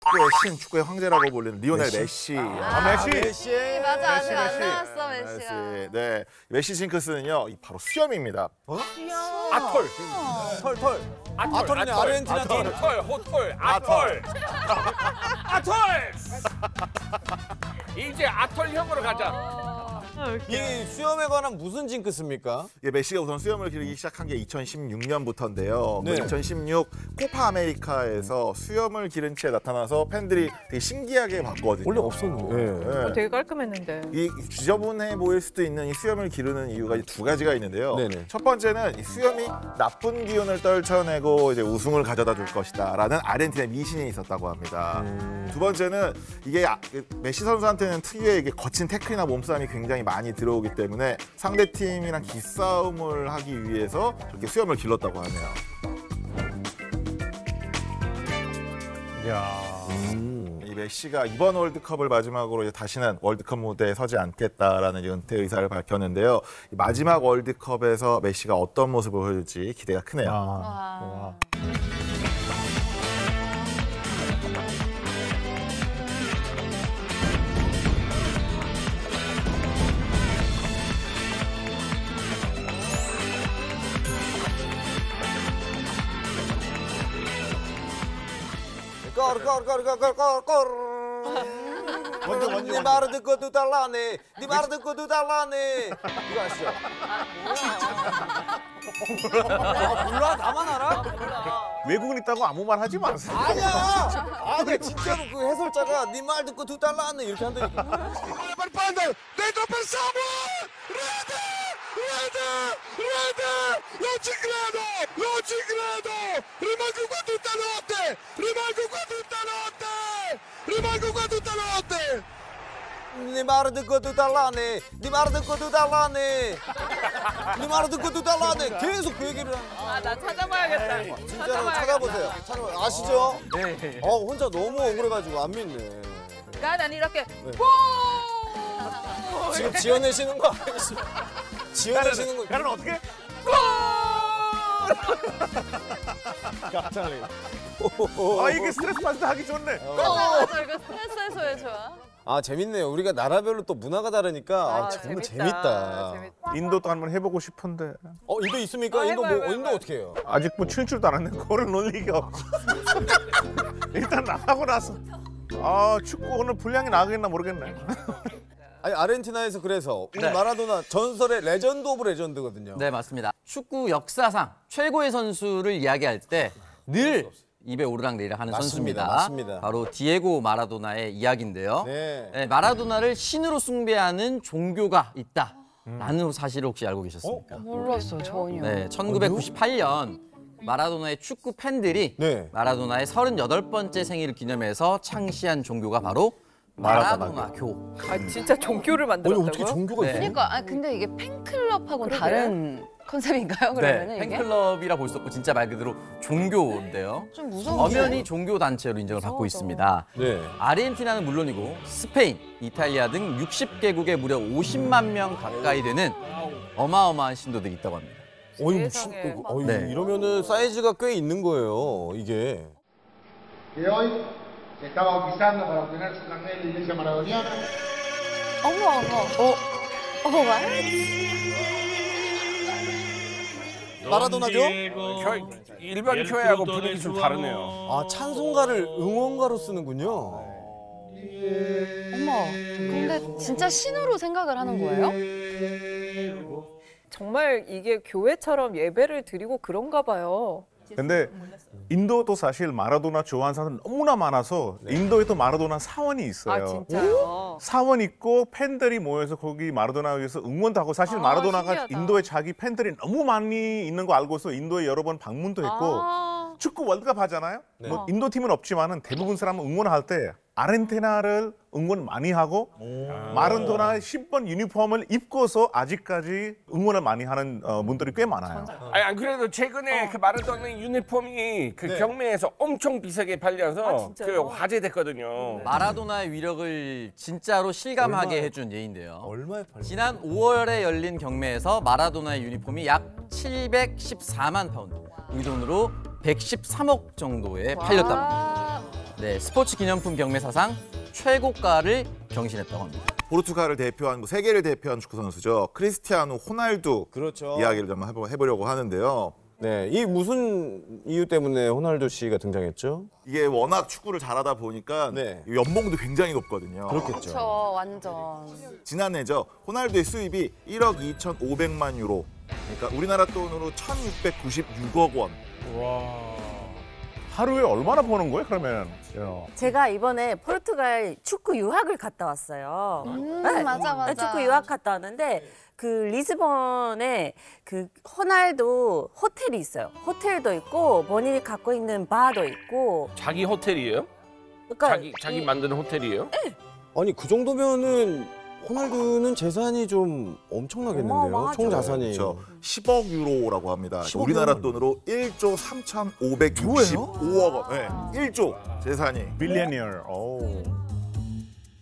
축구의 신, 축구의 황제라고 불리는 리오넬 메시. 메시. 맞아, 아직 안 메시. 나왔어, 메시가. 네, 메시 징크스는요, 바로 수염입니다. 아톨. 털. 아톨이네, 아르헨티나 팀. 호톨, 호톨, 아톨. 아톨. 이제 아톨형으로 가자. 이 수염에 관한 무슨 징크스입니까? 예, 메시가 우선 수염을 기르기 시작한 게 2016년부터인데요. 네. 2016 코파 아메리카에서 수염을 기른 채 나타나서 팬들이 되게 신기하게 봤거든요. 원래 없었는데. 네. 되게 깔끔했는데. 이 지저분해 보일 수도 있는 이 수염을 기르는 이유가 두 가지가 있는데요. 네네. 첫 번째는 이 수염이 나쁜 기운을 떨쳐내고 이제 우승을 가져다 줄 것이다라는 아르헨티나의 미신이 있었다고 합니다. 두 번째는 이게 메시 선수한테는 특유의 이게 거친 태클이나 몸싸움이 굉장히 많이 들어오기 때문에 상대 팀이랑 기싸움을 하기 위해서 저렇게 수염을 길렀다고 하네요. 이 메시가 이번 월드컵을 마지막으로 이제 다시는 월드컵 무대에 서지 않겠다라는 은퇴 의사를 밝혔는데요. 이 마지막 월드컵에서 메시가 어떤 모습을 보여줄지 기대가 크네요. 와. 먼저. 네 말을 듣고 두 달라네. 네 말을 듣고 두 달라네. 이거 아시죠? 몰라? 나만 알아? 외국인 있다고 아무 말 하지 마세요. 아니야. 아니 진짜로 그 해설자가 네 말 듣고 두 달라네 이렇게 한다니까. per Pander, dentro per Samuel! Rete! Non ci credo! Rimango qua tutta notte! 네 말을 듣고 두 달라네. 네 말을 듣고 두 달라네. 네 말을 듣고 두 달라네. 계속 그 얘기를 하는 거야. 아, 나 찾아봐야겠다. 진짜로 찾아보세요. 아시죠? 네. 혼자 너무 억울해가지고 안 믿네. 난 이렇게 지금 지어내시는 거 아니시죠? 지어내시는 거. 나는 어떻게? 깜짝이야. 이게 스트레스 받을 때 하기 좋네. 맞아, 이거 스트레스 해소에 좋아. 아 재밌네요. 우리가 나라별로 또 문화가 다르니까 정말 재밌다. 인도도 한번 해보고 싶은데 인도 있습니까? 인도 해봐요. 인도 어떻게 해요? 아직 뭐 칠 줄도 안 했는데 그거를 놀리기가 없지. 일단 나가고 나서 축구 오늘 분량이 나가겠나 모르겠네. 아니 아르헨티나에서 그래서 우리 네. 마라도나 전설의 레전드 오브 레전드거든요. 네, 맞습니다. 축구 역사상 최고의 선수를 이야기할 때 늘 입에 오르락내리락 하는 맞습니다, 선수입니다. 맞습니다. 바로 디에고 마라도나의 이야기인데요. 네. 네, 마라도나를 신으로 숭배하는 종교가 있다라는 사실을 혹시 알고 계셨습니까? 몰랐어, 전혀. 네, 1998년 마라도나의 축구 팬들이 네. 마라도나의 38번째 생일을 기념해서 창시한 종교가 바로 마라도나교. 아, 진짜 종교를 아니 만들었다고요? 어떻게 종교가 네. 있어요? 그러니까, 근데 이게 팬클럽하고는 다른 컨셉인가요, 그러면은 네, 이게? 팬클럽이라 볼 수 없고 진짜 말 그대로 종교인데요. 좀 무서운 게. 엄연히 종교 단체로 인정을 받고 있습니다. 네. 아르헨티나는 물론이고 스페인, 이탈리아 등 60개국에 무려 50만 명 가까이 되는 어마어마한 신도들이 있다고 합니다. 세상에. 네. 이러면은 사이즈가 꽤 있는 거예요. 이게. Que hoy se está bautizando para obtener su carnet de la iglesia maradoniana. 어머. 마라도나죠? 일반 교회하고 분위기 좀 다르네요. 아 찬송가를 응원가로 쓰는군요. 어머. 근데 진짜 신으로 생각을 하는 거예요? 정말 이게 교회처럼 예배를 드리고 그런가 봐요. 근데 인도도 사실 마라도나 좋아하는 사람 너무나 많아서 인도에도 마라도나 사원이 있어요. 아, 진짜요? 사원 있고 팬들이 모여서 거기 마라도나 위해서 응원도 하고 사실 마라도나가 신기하다. 인도에 자기 팬들이 너무 많이 있는 거 알고서 인도에 여러 번 방문도 했고 축구 월드컵 하잖아요. 뭐 인도 팀은 없지만은 대부분 사람은 응원할 때 아르헨티나를 응원 많이 하고 마라도나 10번 유니폼을 입고서 아직까지 응원을 많이 하는 분들이 꽤 많아요. 아니 안 그래도 최근에 그 마라도나 유니폼이 그 경매에서 엄청 비싸게 팔려서 그 진짜요? 화제됐거든요. 마라도나의 위력을 진짜로 실감하게 해준 예인데요. 얼마에 팔려? 지난 5월에 열린 경매에서 마라도나의 유니폼이 약 714만 파운드, 우리 돈으로 113억 정도에 팔렸다고 합니다. 네, 스포츠 기념품 경매 사상 최고가를 경신했다고 합니다. 포르투갈을 대표한 세계를 대표한 축구 선수죠. 크리스티아노 호날두 그렇죠. 이야기를 좀 해보려고 하는데요. 네, 이 무슨 이유 때문에 호날두 씨가 등장했죠? 이게 워낙 축구를 잘하다 보니까 네. 연봉도 굉장히 높거든요. 그렇겠죠. 저 완전. 지난해죠. 호날두의 수입이 1억 2,500만 유로. 그러니까 우리나라 돈으로 1,696억 원. 와. 하루에 얼마나 버는 거예요, 그러면? 제가 이번에 포르투갈 축구 유학을 갔다 왔어요. 네. 맞아. 축구 유학 갔다 왔는데 그 리스본에 그 호날두 호텔이 있어요. 호텔도 있고 본인이 갖고 있는 바도 있고. 자기 호텔이에요? 그러니까 자기 만든 호텔이에요? 아니 그 정도면은 호날두는 재산이 좀 엄청나겠는데요. 어마어마하죠. 총 자산이. 그렇죠. 10억 유로라고 합니다. 10억 우리나라 유로. 돈으로 1조 3,565억 원. 네, 1조 재산이. 빌리언이어. 오.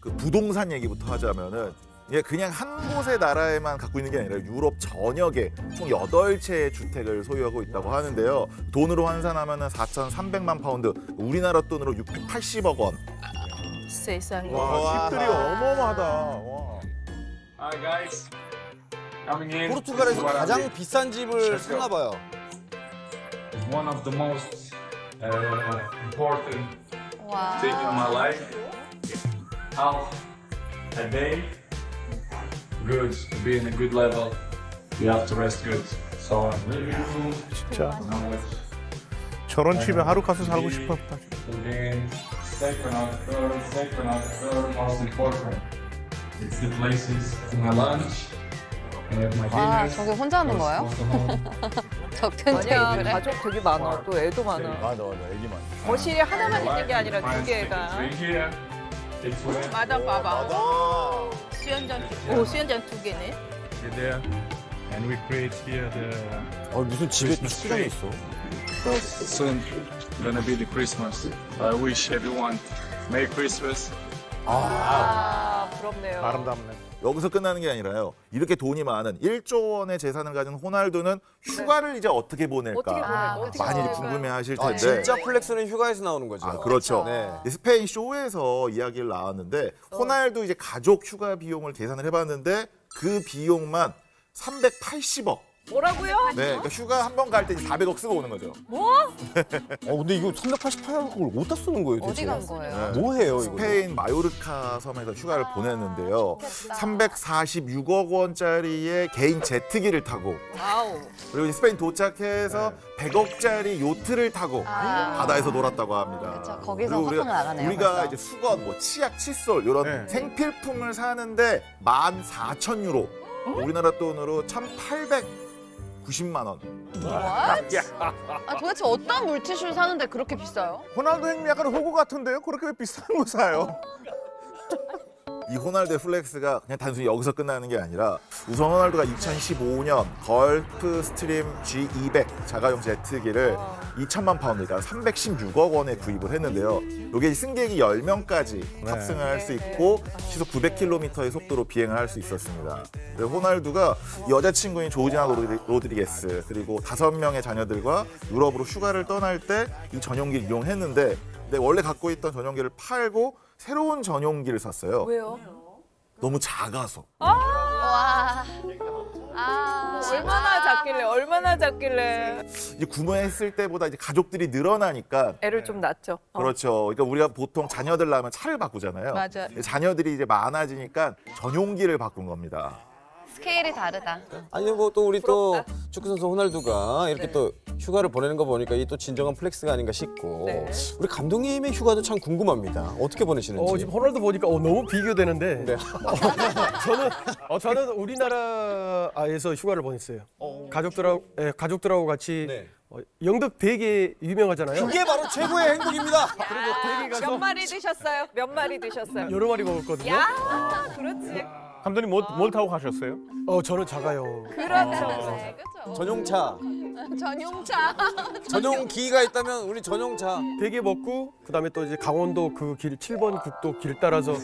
그 부동산 얘기부터 하자면은 이게 그냥 한 곳의 나라에만 갖고 있는 게 아니라 유럽 전역에 총 8채의 주택을 소유하고 있다고 하는데요. 돈으로 환산하면은 4,300만 파운드, 우리나라 돈으로 680억 원. 세상에. 와, 집들이 어마어마하다. 와. Hi guys, coming in. 포르투갈에서 가장 비싼 집을 샀나 봐요. It's one of the most important 와. thing in my life. Half a day, good to be in a good level. You have to rest good. So I'm really good. 진짜. Now let's 저런 집에 하루 가서 살고 싶었다. again. Safe and outdoor, safe and outdoor. Most important, it's the places for my lunch. And my 와, dinner. 저게 혼자 하는 거예요? Close to home. 적은 아니야, 테이블에. 가족 되게 많아. 또 애도 많아. 맞아, 애기 많아. 거실이 하나만 있는 게 아니라 두 개가. 마담 봐봐. 수영장 두 개네. there, and we create here the. 무슨 집에 축구장이 있어? Soon gonna be the Christmas. I wish everyone Merry Christmas. 아, 부럽네요. 아름답네. 여기서 끝나는 게 아니라요. 이렇게 돈이 많은 1조 원의 재산을 가진 호날두는 휴가를 이제 어떻게 보낼까 어떻게 보낼까? 어떻게 많이 보낼까? 궁금해하실 텐데. 진짜 플렉스는 휴가에서 나오는 거죠. 아, 그렇죠. 네. 스페인 쇼에서 이야기를 나왔는데 호날두 이제 가족 휴가 비용을 계산을 해봤는데 그 비용만 380억. 뭐라고요? 네, 그러니까 휴가 한 번 갈 때 400억 쓰고 오는 거죠. 근데 이거 388억을 어디다 쓰는 거예요, 어디 대체? 간 거예요? 네. 뭐 해요, 이거? 스페인 마요르카 섬에서 휴가를 보냈는데요. 346억 원짜리의 개인 제트기를 타고 와우. 그리고 이제 스페인 도착해서 100억짜리 요트를 타고 아. 바다에서 놀았다고 합니다. 그쵸, 거기서 그리고 소통을 나가네요, 우리가 벌써. 이제 수건, 뭐 치약, 칫솔 이런 네. 생필품을 사는데 14,000유로. 우리나라 돈으로 1,890만 원. What? 아, 도대체 어떤 물티슈를 사는데 그렇게 비싸요? 호날두 행위 약간 호구 같은데요? 그렇게 왜 비싼 거 사요? 이 호날두의 플렉스가 그냥 단순히 여기서 끝나는 게 아니라 우선 호날두가 2015년 걸프 스트림 G200 자가용 제트기를 2천만 파운드, 그러니까 316억 원에 구입을 했는데요. 이게 승객이 10명까지 탑승을 할 수 있고 시속 900km의 속도로 비행을 할 수 있었습니다. 그리고 호날두가 여자친구인 조지나 로드리게스 그리고 5명의 자녀들과 유럽으로 휴가를 떠날 때 이 전용기를 이용했는데 근데 원래 갖고 있던 전용기를 팔고 새로운 전용기를 샀어요. 왜요? 너무 작아서. 와. 아. 얼마나 작길래. 이제 구매했을 때보다 이제 가족들이 늘어나니까 애를 좀 낳죠. 그렇죠. 그러니까 우리가 보통 자녀들 낳으면 차를 바꾸잖아요. 맞아. 자녀들이 이제 많아지니까 전용기를 바꾼 겁니다. 스케일이 다르다. 아니 뭐 또 우리 또 축구 선수 호날두가 이렇게 또 휴가를 보내는 거 보니까 이 또 진정한 플렉스가 아닌가 싶고 네. 우리 감독님의 휴가도 참 궁금합니다. 어떻게 보내시는지. 지금 호날두 보니까 너무 비교되는데 네. 저는 우리나라에서 휴가를 보냈어요. 가족들하고 같이 네. 영덕 되게 유명하잖아요. 그게 바로 최고의 행복입니다. 되게 가서 몇 마리 드셨어요? 몇 마리 드셨어요? 여러 마리 먹었거든요. 야, 그렇지. 감독님 뭘 타고 가셨어요? 저는 작아요. 그렇죠. 네, 그렇죠. 전용차. 전용차. 전용기가 있다면 우리 전용차. 되게 먹고 그다음에 또 이제 강원도 그 길 7번 국도 길 따라서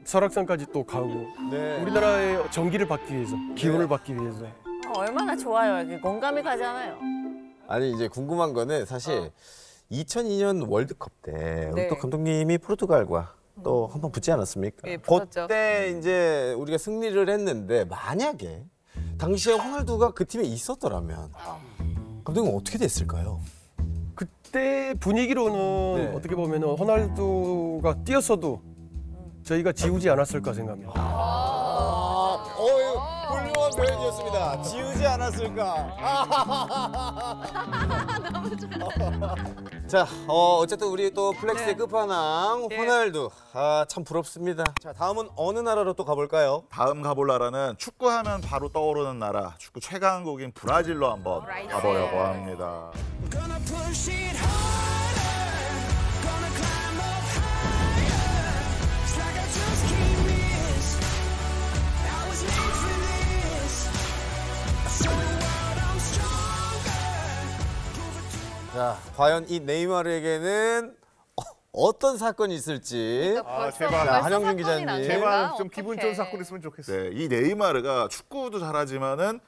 설악산까지 또 가고 네. 우리나라의 전기를 받기 위해서 기운을 받기 위해서 얼마나 좋아요. 이게 공감이 가잖아요. 아니 이제 궁금한 거는 사실 2002년 월드컵 때 네. 또 감독님이 포르투갈과 또 한 번 붙지 않았습니까? 예, 붙었죠. 그때 이제 우리가 승리를 했는데 만약에 당시에 호날두가 그 팀에 있었더라면 감독님 어떻게 됐을까요? 그때 분위기로는 네. 어떻게 보면 호날두가 뛰었어도 저희가 지우지 않았을까 생각합니다. 훌륭한 표현이었습니다. 지우지 않았을까? 너무 좋아. 자, 어쨌든 우리 또 플렉스의 끝판왕 호날두. 아, 참 부럽습니다. 자, 다음은 어느 나라로 또 가볼까요? 다음 가볼 나라는 축구하면 바로 떠오르는 나라, 축구 최강국인 브라질로 한번 가보려고 합니다. 자, 과연 이 네이마르에게는 어떤 사건이 있을지. 제발. 자, 한영준 기자님. 제발 좀 기분 좋은 사건 있으면 좋겠어요. 네, 이 네이마르가 축구도 잘하지만은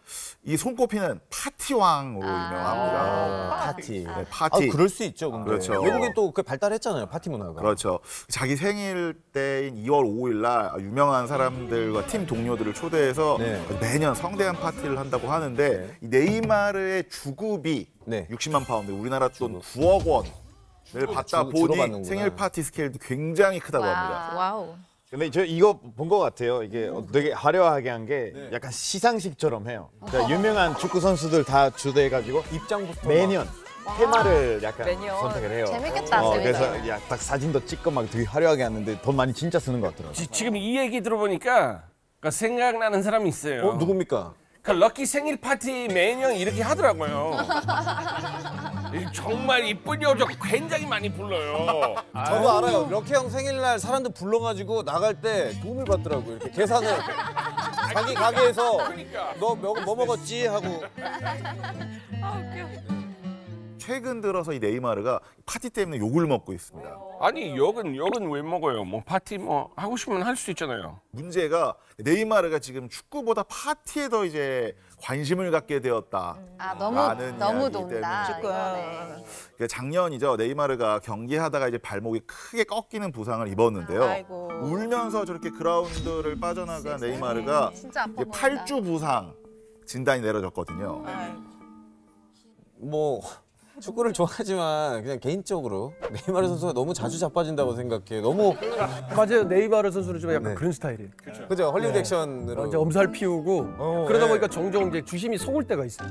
이 손꼽히는 파티왕으로 유명합니다. 파티. 네, 파티. 그럴 수 있죠. 근데. 그렇죠. 외국엔 또 그 발달했잖아요. 파티 문화가. 그렇죠. 자기 생일 때인 2월 5일 날 유명한 사람들과 팀 동료들을 초대해서 네. 매년 성대한 파티를 한다고 하는데 이 네이마르의 주급이 네. 60만 파운드, 우리나라 돈 9억 원을 받다 주로 보니 받는구나. 생일 파티 스케일도 굉장히 크다고 합니다. 와우. 근데 저 이거 본 것 같아요. 이게 되게 화려하게 한 게 약간 시상식처럼 해요. 그러니까 유명한 축구 선수들 다 주도해가지고 입장부터 매년 테마를 약간 매년. 선택을 해요. 재밌겠다, 그래서 재밌겠다. 야, 딱 사진도 찍고 막 되게 화려하게 하는데 돈 많이 진짜 쓰는 것 같더라고요. 지금 이 얘기 들어보니까 생각나는 사람이 있어요. 누굽니까? 그 럭키 생일 파티 매년 이렇게 하더라고요. 정말 이쁜 여자 굉장히 많이 불러요. 저도 알아요. 럭키 형 생일날 사람들 불러가지고 나갈 때 돈을 받더라고요. 이렇게 계산을. 자기 가게에서 그러니까. 너 뭐 먹었지? 하고. 최근 들어서 이 네이마르가 파티 때문에 욕을 먹고 있습니다. 아니 욕은 왜 먹어요? 뭐 파티 뭐 하고 싶으면 할 수 있잖아요. 문제가 네이마르가 지금 축구보다 파티에 더 이제 관심을 갖게 되었다. 아, 라는 너무 이야기 돈다. 때문에. 이거네. 그러니까 작년이죠. 네이마르가 경기하다가 이제 발목이 크게 꺾이는 부상을 입었는데요. 아이고. 울면서 저렇게 그라운드를 빠져나간 네이마르가 진짜 아파 이제 보인다. 8주 부상 진단이 내려졌거든요. 뭐 축구를 좋아하지만 그냥 개인적으로 네이마르 선수가 너무 자주 자빠진다고 생각해요. 너무 맞아요. 네이마르 선수는 좀 약간 네. 그런 스타일이에요. 그죠? 헐리우드 액션으로. 이제 엄살 피우고 그러다 네. 보니까 종종 이제 주심이 속을 때가 있어요.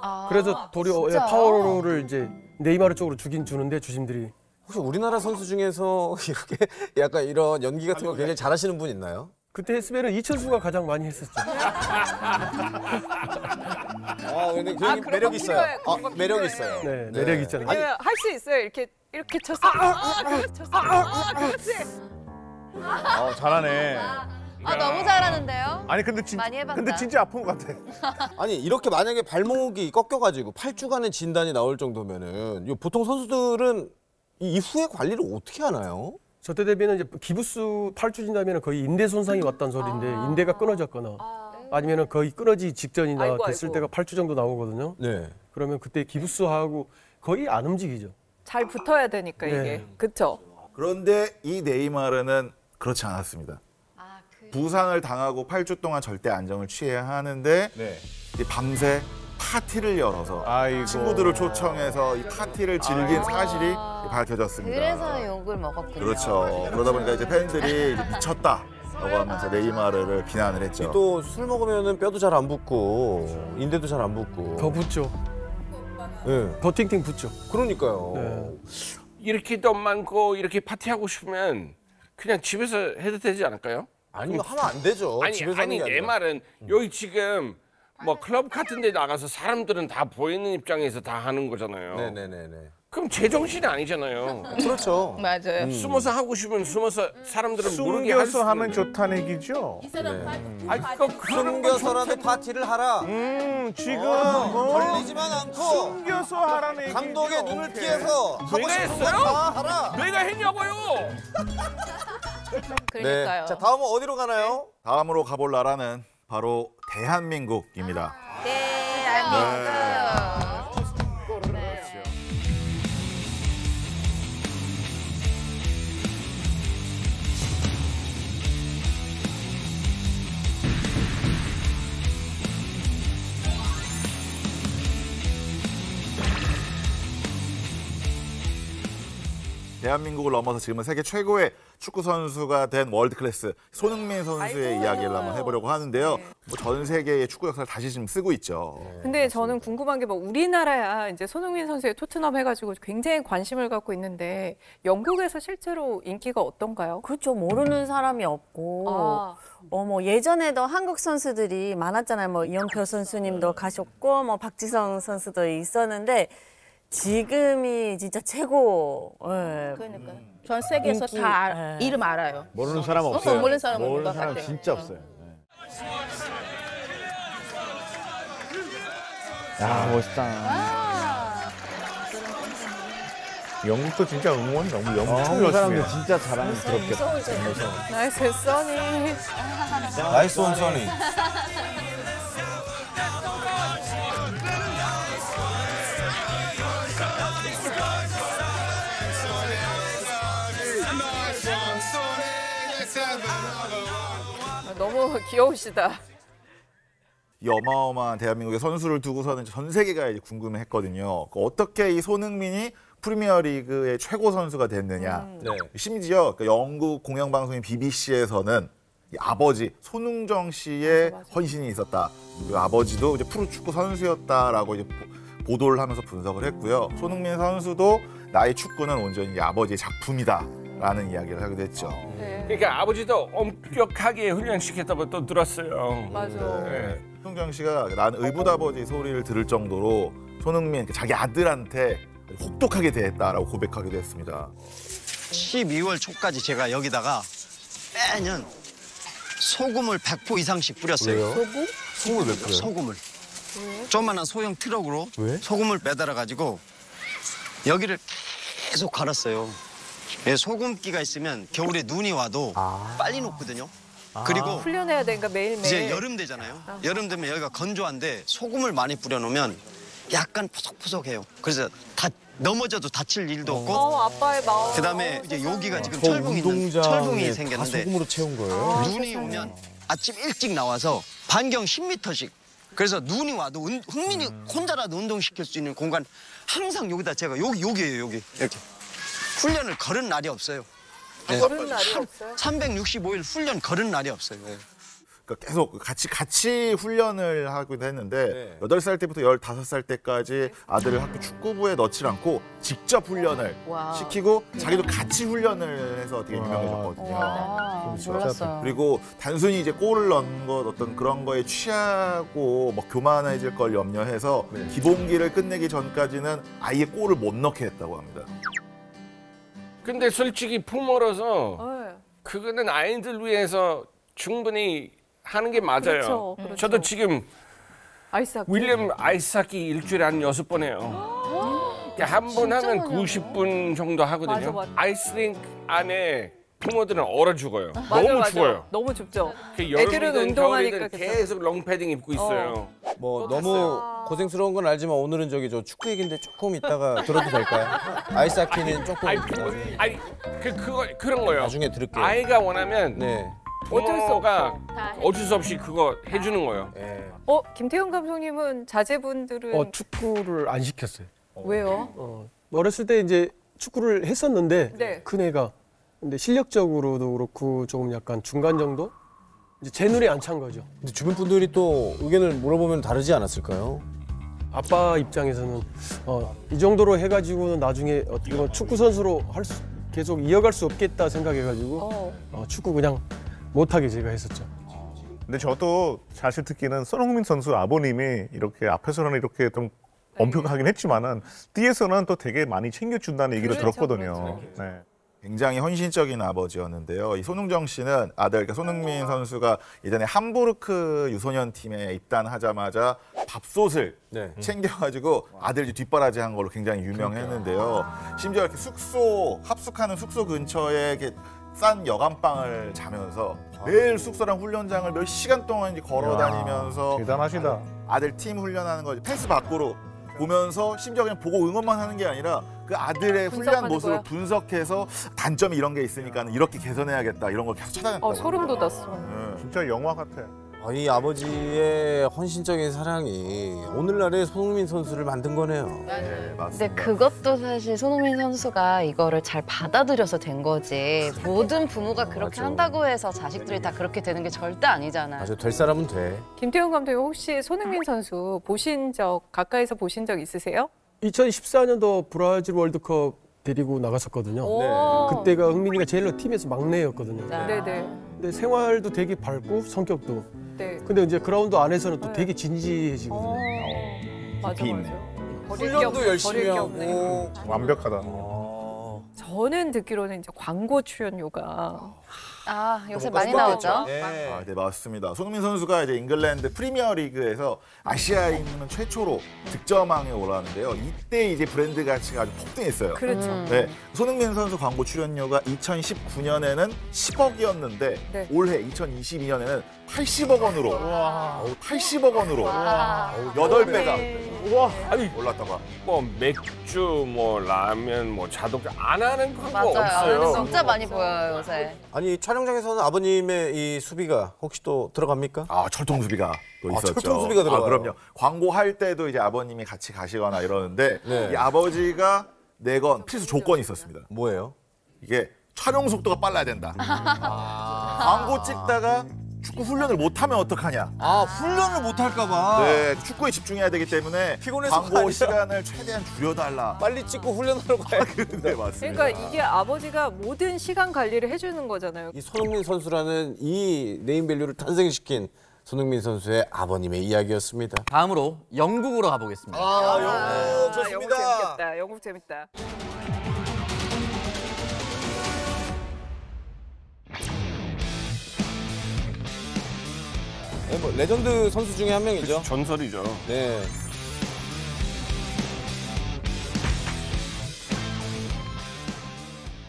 아, 그래서 도리어 진짜요? 파워를 이제 네이마르 쪽으로 주긴 주는데 주심들이 혹시 우리나라 선수 중에서 이렇게 약간 이런 연기 같은 거 굉장히 잘하시는 분 있나요? 그때 했으면 이천수가 가장 많이 했었죠. 근데 그런 매력 거 있어요. 필요해. 그런 거 매력 필요해. 있어요. 네, 매력 있잖아요. 왜냐면 할 수 있어요. 이렇게 쳤어. 그렇지. 잘하네. 너무 잘하는데요? 아니 근데 많이 해봤다. 근데 진짜 아픈 것 같아. 아니 이렇게 만약에 발목이 꺾여가지고 8주간의 진단이 나올 정도면은 보통 선수들은 이 이후에 관리를 어떻게 하나요? 저때 대비는 이제 기부수 8주 진다면 거의 인대 손상이 왔다는 소리인데 인대가 끊어졌거나 아니면 거의 끊어지 직전이나 아이고, 됐을 아이고. 때가 8주 정도 나오거든요. 네. 그러면 그때 기부수하고 거의 안 움직이죠. 잘 붙어야 되니까 이게. 네. 그렇죠. 그런데 이 네이마르는 그렇지 않았습니다. 부상을 당하고 8주 동안 절대 안정을 취해야 하는데 이제 밤새 파티를 열어서 아이고. 친구들을 초청해서 이 파티를 즐긴 사실이 밝혀졌습니다. 그래서 욕을 먹었군요. 그렇죠. 그러다 보니까 이제 팬들이 이제 미쳤다라고 하면서 네이마르를 비난을 했죠. 또 술 먹으면은 뼈도 잘 안 붙고 인대도 잘 안 붙고. 더 붙죠. 네. 더 팅팅 붙죠. 그러니까요. 네. 이렇게 돈 많고 이렇게 파티하고 싶으면 그냥 집에서 해도 되지 않을까요? 아니 하면 안 되죠. 집에서 하는 게 내 아니라. 말은 여기 지금 뭐 클럽 같은 데 나가서 사람들은 다 보이는 입장에서 다 하는 거잖아요. 네네네네. 그럼 제정신이 아니잖아요. 그렇죠. 맞아요. 숨어서 하고 싶으면 숨어서 사람들은 모르게 할 수 숨겨서 하면 있는 좋다는 얘기죠. 아니 숨겨서라도 파티를 하라. 지금 걸리지만 않고 숨겨서 하라는 얘기죠. 감독의 눈을 피해서 하고 내가 싶은 건 했어요? 다 하라. 내가 했냐고요. 그러니까요. 자 다음은 어디로 가나요? 다음으로 가볼 나라는 바로 대한민국입니다. 대한민국. 대한민국을 넘어서 지금은 세계 최고의 축구 선수가 된 월드 클래스 손흥민 선수의 이야기를 한번 해보려고 하는데요. 뭐 전 세계의 축구 역사를 다시 지금 쓰고 있죠. 근데 저는 궁금한 게 뭐 우리나라야 이제 손흥민 선수의 토트넘 해가지고 굉장히 관심을 갖고 있는데 영국에서 실제로 인기가 어떤가요? 그렇죠. 모르는 사람이 없고. 뭐 예전에도 한국 선수들이 많았잖아요. 뭐 이영표 선수님도 가셨고 뭐 박지성 선수도 있었는데 지금이 진짜 최고. 예. 그러니까요. 전 세계에서 인기, 다 예. 이름 알아요. 모르는 사람 없어요. 모르는 사람 없는 모르는 것 사람 같아요. 진짜 없어요. 야 멋있다. 영국도 진짜 응원 너무 한국 열심히 해요. 사람들 진짜 자랑스럽겠다. 나이스 써니. 나이스 원 써니. 너무 귀여우시다. 이 어마어마한 대한민국의 선수를 두고서는 전 세계가 이제 궁금해했거든요. 어떻게 이 손흥민이 프리미어리그의 최고 선수가 됐느냐. 심지어 그 영국 공영방송인 BBC에서는 이 아버지 손흥정 씨의 헌신이 있었다. 그 아버지도 이제 프로축구 선수였다라고 이제 보도를 하면서 분석을 했고요. 손흥민 선수도 나의 축구는 온전히 이 아버지의 작품이다라는 이야기를 하기도 했죠. 그러니까 아버지도 엄격하게 훈련시켰다고 또 들었어요. 맞아. 네. 손흥정 씨가 난 의붓아버지 소리를 들을 정도로 손흥민 자기 아들한테 혹독하게 대했다라고 고백하기도 했습니다. 12월 초까지 제가 여기다가 매년 소금을 100포 이상씩 뿌렸어요. 왜요? 소금? 소금을 왜 뿌려요? 소금을. 조그만한 소형 트럭으로 소금을 매달아가지고 여기를 계속 갈았어요. 예, 소금기가 있으면 겨울에 눈이 와도 빨리 녹거든요. 그리고 훈련해야 되니까 매일매일. 이제 여름 되잖아요. 여름 되면 여기가 건조한데 소금을 많이 뿌려놓으면 약간 푸석푸석해요. 그래서 넘어져도 다칠 일도 없고. 아빠의 마음. 그다음에 이제 여기가 지금 저 철봉이 운동장에 다 생겼는데 소금으로 채운 거예요? 눈이 오면 아침 일찍 나와서 반경 10m씩. 그래서 눈이 와도 흥민이 혼자라도 운동시킬 수 있는 공간 항상 여기다 제가 여기예요 여기 이렇게 훈련을 걸은 날이 없어요. 걸은 날이 없어요? 365일 훈련 걸은 날이 없어요. 네. 그러니까 계속 같이 훈련을 하기도 했는데 8살 때부터 15살 때까지 아들을 학교 축구부에 넣지 않고 직접 훈련을 시키고 자기도 같이 훈련을 해서 되게 유명해졌거든요. 그렇죠. 몰랐어요. 그리고 단순히 이제 골을 넣는 것 어떤 그런 거에 취하고 뭐 교만해질 걸 염려해서 기본기를 끝내기 전까지는 아예 골을 못 넣게 했다고 합니다. 근데 솔직히 부모로서 그거는 아이들 위해서 충분히 하는 게 맞아요. 그렇죠, 그렇죠. 저도 지금 아이스하키. 윌리엄 아이스하키 일주일에 한 6번 해요. 한 번 하면 90분 정도 하거든요. 맞아. 아이스링크 안에 부모들은 얼어 죽어요. 너무 추워요. 너무 춥죠. 애들은 애들은 운동하니까 겨울이든 계속 롱패딩 입고 있어요. 뭐 너무 고생스러운 건 알지만 오늘은 저기 저 축구 얘기인데 조금 이따가 들어도 될까요? 아이스하키는 조금 그런 거예요. 나중에 들을게요. 아이가 원하면 부모가 어쩔 수 없이 그거 해주는 거예요. 김태형 감독님은 자제분들은 축구를 안 시켰어요. 왜요? 어렸을 때 이제 축구를 했었는데 네. 큰 애가 근데 실력적으로도 그렇고 조금 약간 중간 정도? 이제 제 눈에 안 찬 거죠. 근데 주변 분들이 또 의견을 물어보면 다르지 않았을까요? 아빠 입장에서는 이 정도로 해가지고는 나중에 이거 축구 선수로 계속 이어갈 수 없겠다 생각해가지고 축구 그냥 못하게 제가 했었죠. 근데 저도 사실 듣기는 손흥민 선수 아버님이 이렇게 앞에서는 이렇게 좀 엄격하긴 했지만은 뒤에서는 또 되게 많이 챙겨준다는 얘기를 들었거든요. 네. 굉장히 헌신적인 아버지였는데요. 이 손흥정 씨는 아들, 그러니까 손흥민 선수가 예전에 함부르크 유소년 팀에 입단하자마자 밥솥을 챙겨가지고 아들 뒷바라지한 걸로 굉장히 유명했는데요. 심지어 이렇게 합숙하는 숙소 근처에 이렇게 싼 여간방을 자면서 매일 숙소랑 훈련장을 몇 시간 동안 이제 걸어 다니면서 대단하시다. 아들 팀 훈련하는 거 펜스 밖으로 보면서 심지어 그냥 보고 응원만 하는 게 아니라 그 아들의 훈련 모습을 분석해서 단점이 이런 게 있으니까 이렇게 개선해야겠다 이런 걸 계속 찾아냈다고. 소름 돋았어. 진짜 영화 같아. 이 아버지의 헌신적인 사랑이 오늘날의 손흥민 선수를 만든 거네요. 네, 맞습니다. 근데 그것도 사실 손흥민 선수가 이거를 잘 받아들여서 된 거지. 모든 부모가 그렇게 한다고 해서 자식들이 다 그렇게 되는 게 절대 아니잖아요. 맞아, 될 사람은 돼. 김태훈 감독님 혹시 손흥민 선수 가까이서 보신 적 있으세요? 2014년도 브라질 월드컵 데리고 나갔었거든요. 그때가 흥민이가 제일 팀에서 막내였거든요. 네네. 근데 생활도 되게 밝고 성격도. 네. 근데 이제 그라운드 안에서는 또 되게 진지해지거든요. 맞아. 훈련도 열심히 하고 완벽하다. 저는 듣기로는 이제 광고 출연료가 요새 많이 나오죠. 네, 맞습니다. 손흥민 선수가 이제 잉글랜드 프리미어 리그에서 아시아에 있는 최초로 득점왕에 올랐는데요. 이때 이제 브랜드 가치가 아주 폭등했어요. 그렇죠. 네, 손흥민 선수 광고 출연료가 2019년에는 10억이었는데 네. 올해 2022년에는 80억 원으로 80억 원으로 8배가 아니 올랐다고 합니다. 뭐 맥주, 뭐 라면, 뭐 자동차 안 하는 광고 맞아요. 없어요. 진짜 많이 보여요 요새. 아니 촬영장에서는 아버님의 이 수비가 혹시 또 들어갑니까? 철통 수비가 또 있었죠. 철통 수비가 들어가요. 그럼요. 광고할 때도 이제 아버님이 같이 가시거나 이러는데 네. 이 아버지가 내건 필수 조건이 있었습니다. 뭐예요? 이게 촬영 속도가 빨라야 된다. 광고 찍다가 축구 훈련을 못하면 어떡하냐. 훈련을 못할까 봐. 네, 축구에 집중해야 되기 때문에 피곤해서 광고 아니라. 시간을 최대한 줄여달라. 빨리 찍고 훈련하러 가야 네, 맞습니다. 그러니까 이게 아버지가 모든 시간 관리를 해주는 거잖아요. 이 손흥민 선수라는 이 네임밸류를 탄생시킨 손흥민 선수의 아버님의 이야기였습니다. 다음으로 영국으로 가보겠습니다. 영국 좋습니다. 영국 재밌겠다. 영국 재밌다. 뭐 레전드 선수 중에 한 명이죠. 전설이죠. 네.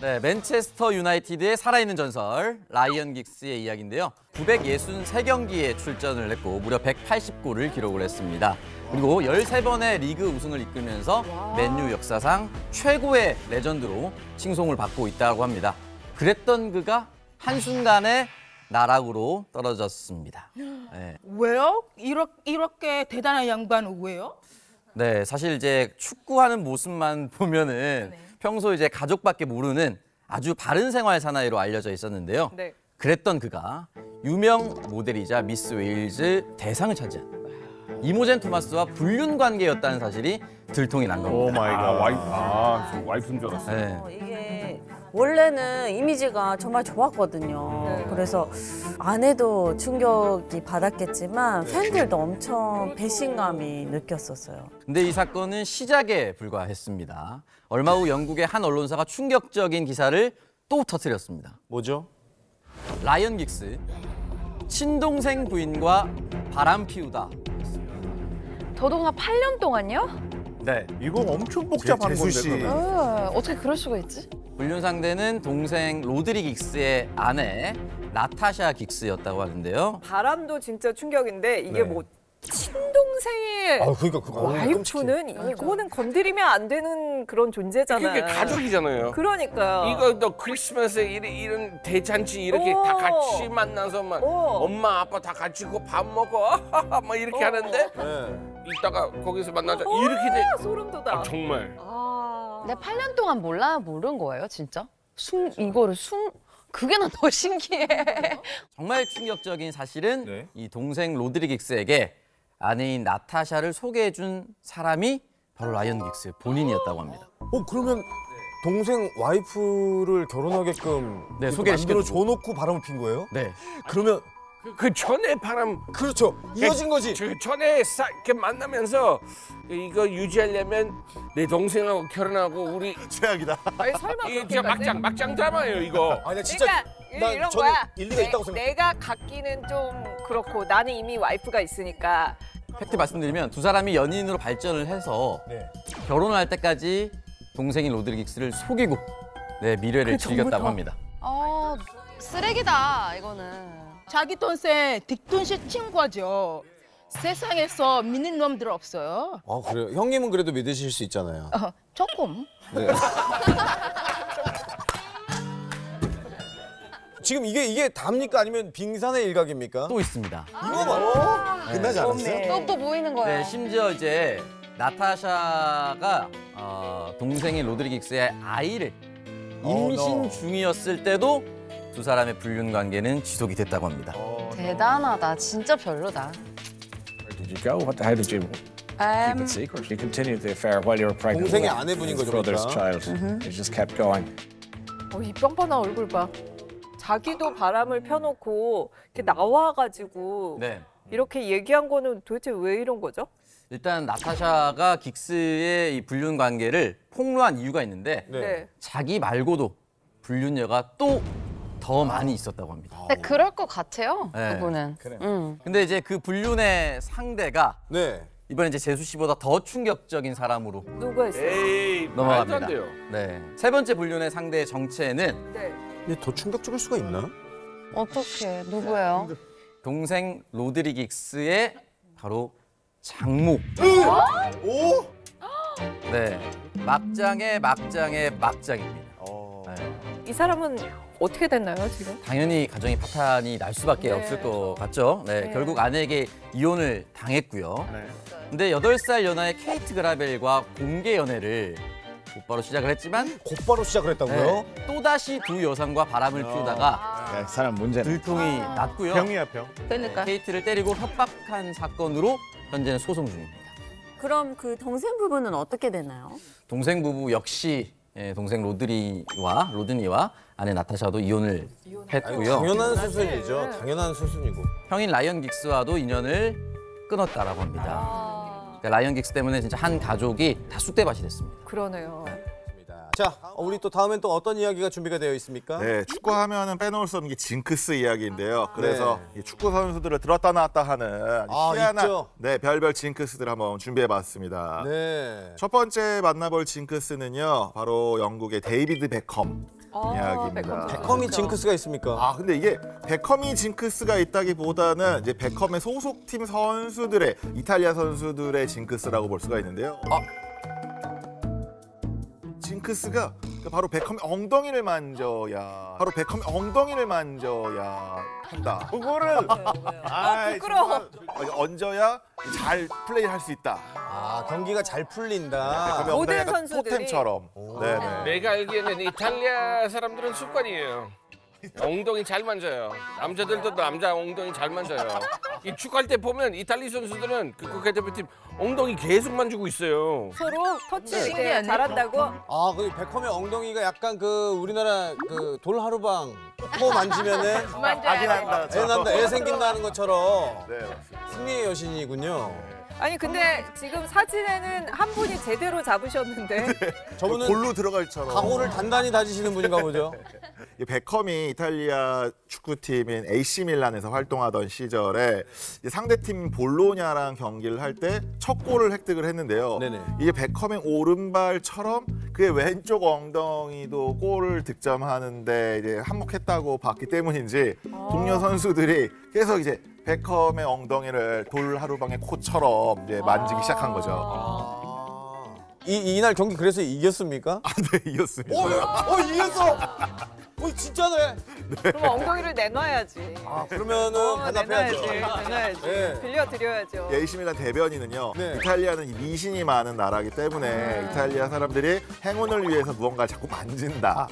네, 맨체스터 유나이티드의 살아있는 전설 라이언 긱스의 이야기인데요. 963경기에 출전을 했고 무려 180골을 기록을 했습니다. 그리고 13번의 리그 우승을 이끌면서 맨유 역사상 최고의 레전드로 칭송을 받고 있다고 합니다. 그랬던 그가 한순간에 나락으로 떨어졌습니다. 네. 왜요? 이렇게 대단한 양반은 왜요? 네, 사실 이제 축구하는 모습만 보면은 평소 이제 가족밖에 모르는 아주 바른 생활 사나이로 알려져 있었는데요. 네. 그랬던 그가 유명 모델이자 미스 웨일즈 대상을 차지한 이모젠 토마스와 불륜 관계였다는 사실이 들통이 난 겁니다. 오 마이 갓. 와이프인 줄 알았어요. 네. 이게 원래는 이미지가 정말 좋았거든요. 그래서 아내도 충격이 받았겠지만 팬들도 엄청 배신감이 느꼈었어요. 근데 이 사건은 시작에 불과했습니다. 얼마 후 영국의 한 언론사가 충격적인 기사를 또 터뜨렸습니다. 뭐죠? 라이언 긱스, 친동생 부인과 바람 피우다. 더더구나 8년 동안요? 네. 이거 엄청 복잡한 재수 씨. 건데. 그러면. 어떻게 그럴 수가 있지? 불륜 상대는 동생 로드리 긱스의 아내 나타샤 긱스였다고 하는데요. 바람도 진짜 충격인데 이게 뭐 친동생의 그러니까 그거 와이프는 이거는 건드리면 안 되는 그런 존재잖아요. 그게 가족이잖아요. 그러니까요. 이거 너 크리스마스에 이런 대잔치 이렇게 다 같이 만나서 막 엄마 아빠 다 같이 밥 먹어 막 이렇게 하는데 이따가 거기서 만나자 이렇게 돼. 소름 돋아. 정말. 근데 8년 동안 모른 거예요, 진짜? 그게 난 더 신기해. 정말 충격적인 사실은 이 동생 로드리 긱스에게 아내인 나타샤를 소개해준 사람이 바로 라이언 긱스 본인이었다고 합니다. 그러면 동생 와이프를 결혼하게끔 소개를 만들어 시켜주고. 줘놓고 바람을 핀 거예요? 네. 그러면 그 전에 바람 그렇죠. 이어진 거지. 그 전에 이렇게 만나면서 이거 유지하려면 내 동생하고 결혼하고 우리 최악이다. 아니 설마 이게 진짜 막장 드라마예요 이거. 아니 진짜 그러니까 이런 저는 거야. 일리가 있다고 생각해. 내가 갖기는 좀 그렇고 나는 이미 와이프가 있으니까. 팩트 말씀드리면 두 사람이 연인으로 발전을 해서 결혼을 할 때까지 동생인 로드리 긱스를 속이고 미래를 즐겼다고 합니다. 쓰레기다 이거는. 자기 동생 딕돈 친구죠. 세상에서 믿는 놈들 없어요. 그래요? 형님은 그래도 믿으실 수 있잖아요. 조금. 네. 지금 이게 답니까? 아니면 빙산의 일각입니까? 또 있습니다. 이거 봐. 끝나지 않았어요? 또 보이는 거예요. 네, 심지어 이제 나타샤가 동생인 로드리긱스의 아이를 임신 중이었을 때도 두 사람의 불륜 관계는 지속이 됐다고 합니다. 대단하다. 진짜 별로다. Where did you go? How did you keep it secret? You continued the affair while you were pregnant. 동생의 with 아내분인 his 거죠, brother's 그러니까. child. You just kept going. 이 뻔뻔한 얼굴 봐. 자기도 바람을 펴놓고 이렇게 나와가지고 네. 이렇게 얘기한 거는 도대체 왜 이런 거죠? 일단 나타샤가 긱스의 이 불륜 관계를 폭로한 이유가 있는데 네. 자기 말고도 불륜녀가 또 더 많이 있었다고 합니다. 근데 그럴 것 같아요. 네. 그분은. 근데 이제 그 불륜의 상대가 네. 이번에 이제 재수 씨보다 더 충격적인 사람으로 누가 했어요? 에이, 넘어갑니다. 말도 안 돼요. 네. 세 번째 불륜의 상대의 정체는 네. 근데 더 충격적일 수가 있나? 어떻게? 누구예요? 동생 로드리긱스의 바로 장모. 오? 네. 막장의 막장입니다. 네. 이 사람은 어떻게 됐나요, 지금? 당연히 가정이 파탄이 날 수밖에 네. 없을 것 같죠. 네, 네. 결국 아내에게 이혼을 당했고요. 근데 8살 연하의 케이트 그라벨과 공개 연애를 곧바로 시작을 했지만 곧바로 시작을 했다고요? 네, 또다시 두 여성과 바람을 피우다가 야, 사람 문제네. 들통이 났고요. 병이야 병. 그러니까. 케이트를 때리고 협박한 사건으로 현재는 소송 중입니다. 그럼 그 동생 부부는 어떻게 되나요? 동생 부부 역시 동생 로드니와 아내 나타샤도 이혼을 했고요. 당연한 수순이죠. 당연한 수순이고. 형인 라이언 긱스와도 인연을 끊었다라고 합니다. 그러니까 라이언 긱스 때문에 진짜 한 가족이 다 쑥대밭이 됐습니다. 그러네요. 자, 우리 또 다음엔 또 어떤 이야기가 준비가 되어 있습니까? 네, 축구하면은 빼놓을 수 없는 게 징크스 이야기인데요. 그래서 이 축구 선수들을 들었다 놨다 하는 희한한 있죠? 네, 별별 징크스들 한번 준비해봤습니다. 네. 첫 번째 만나볼 징크스는요, 바로 영국의 데이비드 베컴 이야기입니다. 베컴이 징크스가 있습니까? 아, 근데 이게 베컴이 징크스가 있다기보다는 이제 베컴의 소속팀 선수들의 이탈리아 선수들의 징크스라고 볼 수가 있는데요. 징크스가 바로 베컴의 엉덩이를 만져야 한다. 그거를 부끄러워. 얹어야 잘 플레이할 수 있다. 아, 경기가 잘 풀린다. 베컴의 모든 엉덩이가 약간 선수들이. 토템처럼. 네네. 내가 알기에는 이탈리아 사람들은 습관이에요. 엉덩이 잘 만져요. 남자들도 남자 엉덩이 잘 만져요. 이 축구할 때 보면 이탈리 선수들은 그 국가대표팀 엉덩이 계속 만지고 있어요. 서로 터치 신기하네. 잘한다고? 아, 그 베컴의 엉덩이가 약간 그 우리나라 그 돌하루방 코 만지면은 아기 난다. 애 난다, 애 생긴다는 것처럼 네, 맞습니다. 승리의 여신이군요. 아니 근데 지금 사진에는 한 분이 제대로 잡으셨는데 저분은 골로 들어갈처럼. 각오를 단단히 다지시는 분인가 보죠. 이 베컴이 이탈리아 축구팀인 AC 밀란에서 활동하던 시절에 이제 상대팀 볼로냐랑 경기를 할 때 첫 골을 획득을 했는데요. 네네. 이게 베컴의 오른발처럼 그의 왼쪽 엉덩이도 골을 득점하는데 이제 한몫했다고 봤기 때문인지 동료 선수들이 계속 이제 베컴의 엉덩이를 돌하루방의 코처럼 이제 만지기 시작한 거죠. 이날 경기 그래서 이겼습니까? 아, 네, 이겼습니다. 이겼어. 진짜네. 그럼 엉덩이를 내놔야지. 그러면은 반납해야죠. 내놔야지. 네. 빌려드려야죠. AC 밀란 대변인은요. 네. 이탈리아는 이 미신이 많은 나라이기 때문에 이탈리아 사람들이 행운을 위해서 무언가를 자꾸 만진다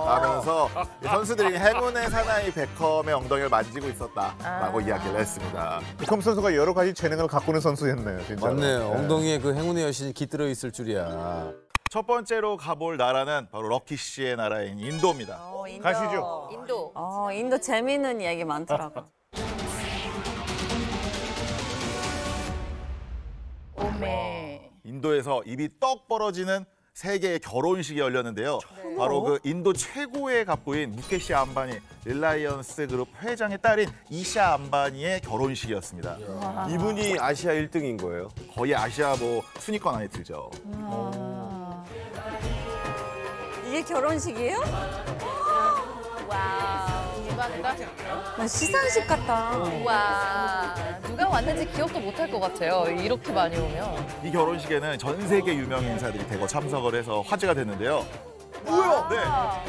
하면서 선수들이 행운의 사나이 베컴의 엉덩이를 만지고 있었다라고 이야기를 했습니다. 베컴 선수가 여러 가지 재능을 갖고 있는 선수였네요. 진짜. 맞네요. 엉덩이에 그 행운의 여신이 깃들어 있을 줄이야. 첫 번째로 가볼 나라는 바로 럭키 씨의 나라인 인도입니다. 인도. 가시죠. 인도. 인도 재미있는 이야기 많더라고. 오메. 인도에서 입이 떡 벌어지는 세계의 결혼식이 열렸는데요. 바로 그 인도 최고의 갑부인 무케시 암바니, 릴라이언스 그룹 회장의 딸인 이샤 암바니의 결혼식이었습니다. 이분이 아시아 1등인 거예요. 거의 아시아 뭐 순위권 안에 들죠. 이게 결혼식이에요? 와우. 대박이다. 나 시상식 같다. 와. 누가 왔는지 기억도 못할 것 같아요. 이렇게 많이 오면. 이 결혼식에는 전 세계 유명 인사들이 대거 참석을 해서 화제가 됐는데요. 뭐야? 네.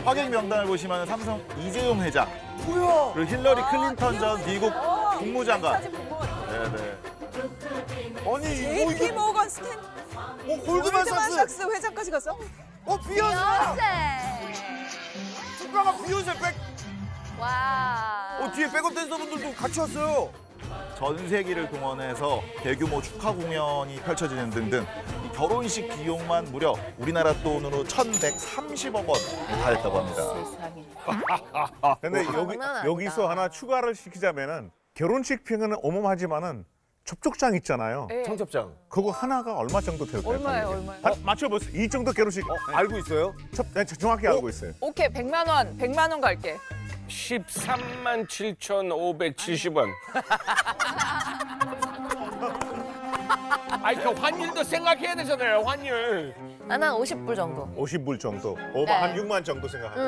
하객 명단을 보시면 삼성 이재용 회장. 뭐야? 그리고 힐러리 클린턴 전 미국 국무장관. 네네. 아니 JP 모건 스탠 골드만삭스 회장까지 갔어? 비욘세. 축가가 비욘세 와. 뒤에 백업 댄서분들도 같이 왔어요. 전 세계를 동원해서 대규모 축하 공연이 펼쳐지는 등등 이 결혼식 비용만 무려 우리나라 돈으로 1,130억 원이 다 됐다고 합니다. 근데 장난 아니다. 여기서 하나 추가를 시키자면은 결혼식 비용은 어마어마하지만은 접촉장 있잖아요. 네. 청첩장. 그거 하나가 얼마 정도 될까요? 얼마예요? 맞춰보세요. 이 정도 결혼식. 알고 있어요? 네, 정확히 알고 있어요. 오케이, 100만 원. 100만 원 갈게. 13만 7,570원. 아니 그 환율도 생각해야 되잖아요. 환율. 나는 50불 정도. 50불 정도. 네. 한 6만 정도 생각하고.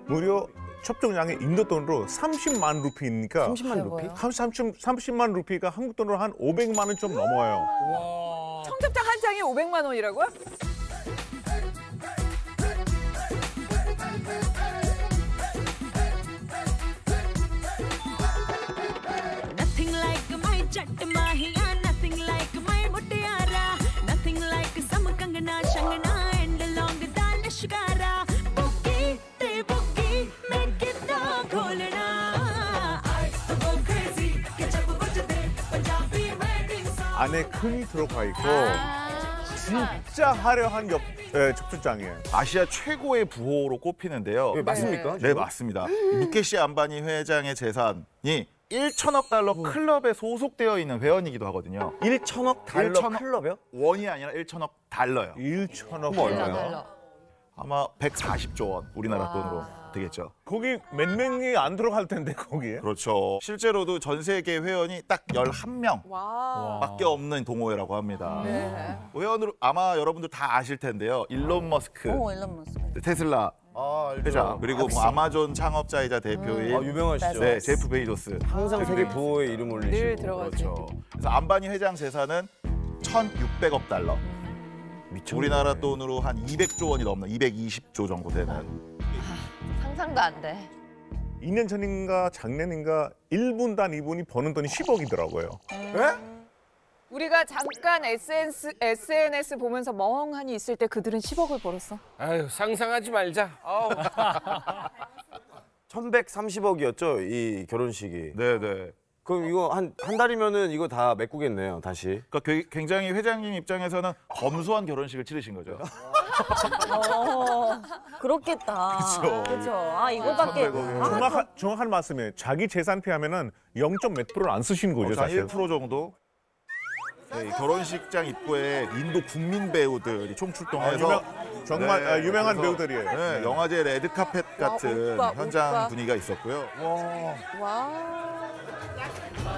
무려 접촉량이 인도 돈으로 30만 루피니까 30만 루피? 30만 루피가 한국 돈으로 한 500만 원 좀 넘어요. 청첩장 한 장이 500만 원이라고요? Nothing like my jatt mahiya, nothing like my mutiara, nothing like some kangana shangana and long danashkara. Boogie te boogie, make it the kholna. I go crazy, ke jab bajte Punjabi wedding song. 안에 금이 들어가 있고 진짜 화려한 접촉장이에요. 아시아 최고의 부호로 꼽히는데요. 네, 맞습니까? 네, 맞습니다. 무케시 안바니 회장의 재산이 1천억 달러 클럽에 소속되어 있는 회원이기도 하거든요. 1천억 달러 1천억 클럽이요? 원이 아니라 1천억 달러요. 1천억 얼마요? 아마 140조 원 우리나라 돈으로 되겠죠. 거기 몇 명이 안 들어갈 텐데 거기에. 그렇죠. 실제로도 전 세계 회원이 딱 11명 밖에 없는 동호회라고 합니다. 네. 회원으로 아마 여러분들 다 아실 텐데요. 일론 머스크, 일론 머스크. 테슬라 회장, 그리고 뭐 아마존 창업자이자 대표인 유명하시죠. 네, 제프 베이조스. 항상 세계 부호에 이름 올리시고. 늘 들어가죠. 그렇죠. 그래서 안바니 회장 재산은 1,600억 달러. 우리나라 돈으로 한 200조 원이 넘는 220조 정도 되는. 상상도 안 돼. 2년 전인가 작년인가 1분단 이분이 버는 돈이 10억이더라고요. 우리가 잠깐 SNS 보면서 멍하니 있을 때 그들은 10억을 벌었어. 아유 상상하지 말자. 1,130억이었죠, 이 결혼식이. 네네. 그럼 이거 한 달이면은 이거 다 메꾸겠네요, 다시. 그러니까 굉장히 회장님 입장에서는 검소한 결혼식을 치르신 거죠. 그렇겠다. 그쵸. 그렇죠. 아 이거밖에. 정확한 말씀이에요. 자기 재산 피하면은 0. 몇 프로를 안 쓰신 거죠, 한 사실. 1% 정도. 네, 이 결혼식장 입구에 인도 국민 배우들이 총출동해서 정말 유명한 그래서, 배우들이에요. 네, 영화제 레드카펫 같은 오빠, 현장 오빠. 분위기가 있었고요. 와.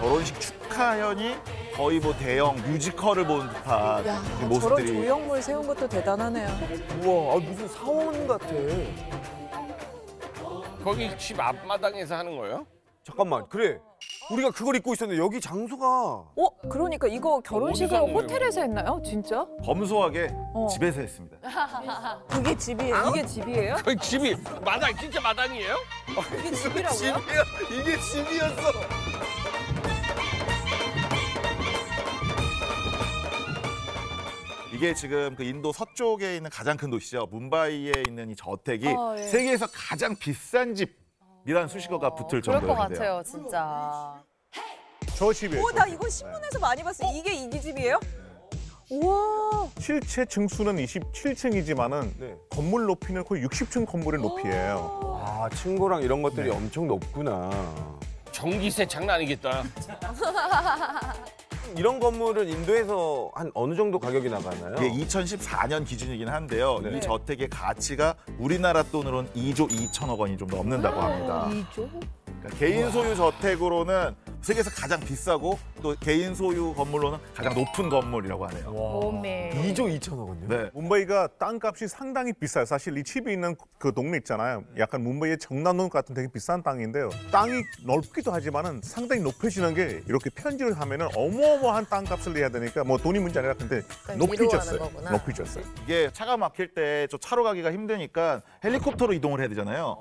결혼식 축하연이 거의 뭐 대형 뮤지컬을 본 듯한 야, 그 저런 모습들이. 조형물 세운 것도 대단하네요. 우와, 무슨 사원 같아. 거기 집 앞마당에서 하는 거예요? 잠깐만, 그래. 우리가 그걸 입고 있었는데 여기 장소가. 그러니까 이거 결혼식을 어디서 호텔에서 했나요? 진짜? 검소하게 집에서 했습니다. 그게 집이에요? 이게 집이에요? 그 집이 마당 진짜 마당이에요? 이게 집이라고요? 이게 집이었어. 이게 지금 그 인도 서쪽에 있는 가장 큰 도시죠. 뭄바이에 있는 이 저택이 예. 세계에서 가장 비싼 집이라는 수식어가 붙을 그럴 것 정도인데요. 같아요, 진짜. 저 집이에요. 나 이거 신문에서 많이 봤어. 이게 이 집이에요? 우와. 실제 층수는 27층이지만은 네. 건물 높이는 거의 60층 건물의 높이예요. 아, 층고랑 이런 것들이 엄청 높구나. 전기세 장난 아니겠다. 이런 건물은 인도에서 한 어느 정도 가격이 나가나요? 이게 2014년 기준이긴 한데요. 네. 이 저택의 가치가 우리나라 돈으로는 2조 2천억 원이 좀 넘는다고 합니다. 2조? 그러니까 개인 소유 저택으로는 세계에서 가장 비싸고 또 개인 소유 건물로는 가장 높은 건물이라고 하네요. 오메. 2조 2천억 원요? 네. 뭄바이가 땅값이 상당히 비싸요. 사실 이 집이 있는 그 동네 있잖아요. 약간 뭉바이의 정남동 같은 되게 비싼 땅인데요. 땅이 넓기도 하지만은 상당히 높아지는 게 이렇게 편지를 하면은 어마어마한 땅값을 내야 되니까 뭐 돈이 문제 아니라 근데 높이졌어요. 높이졌어요. 이게 차가 막힐 때 저 차로 가기가 힘드니까 헬리콥터로 이동을 해야 되잖아요.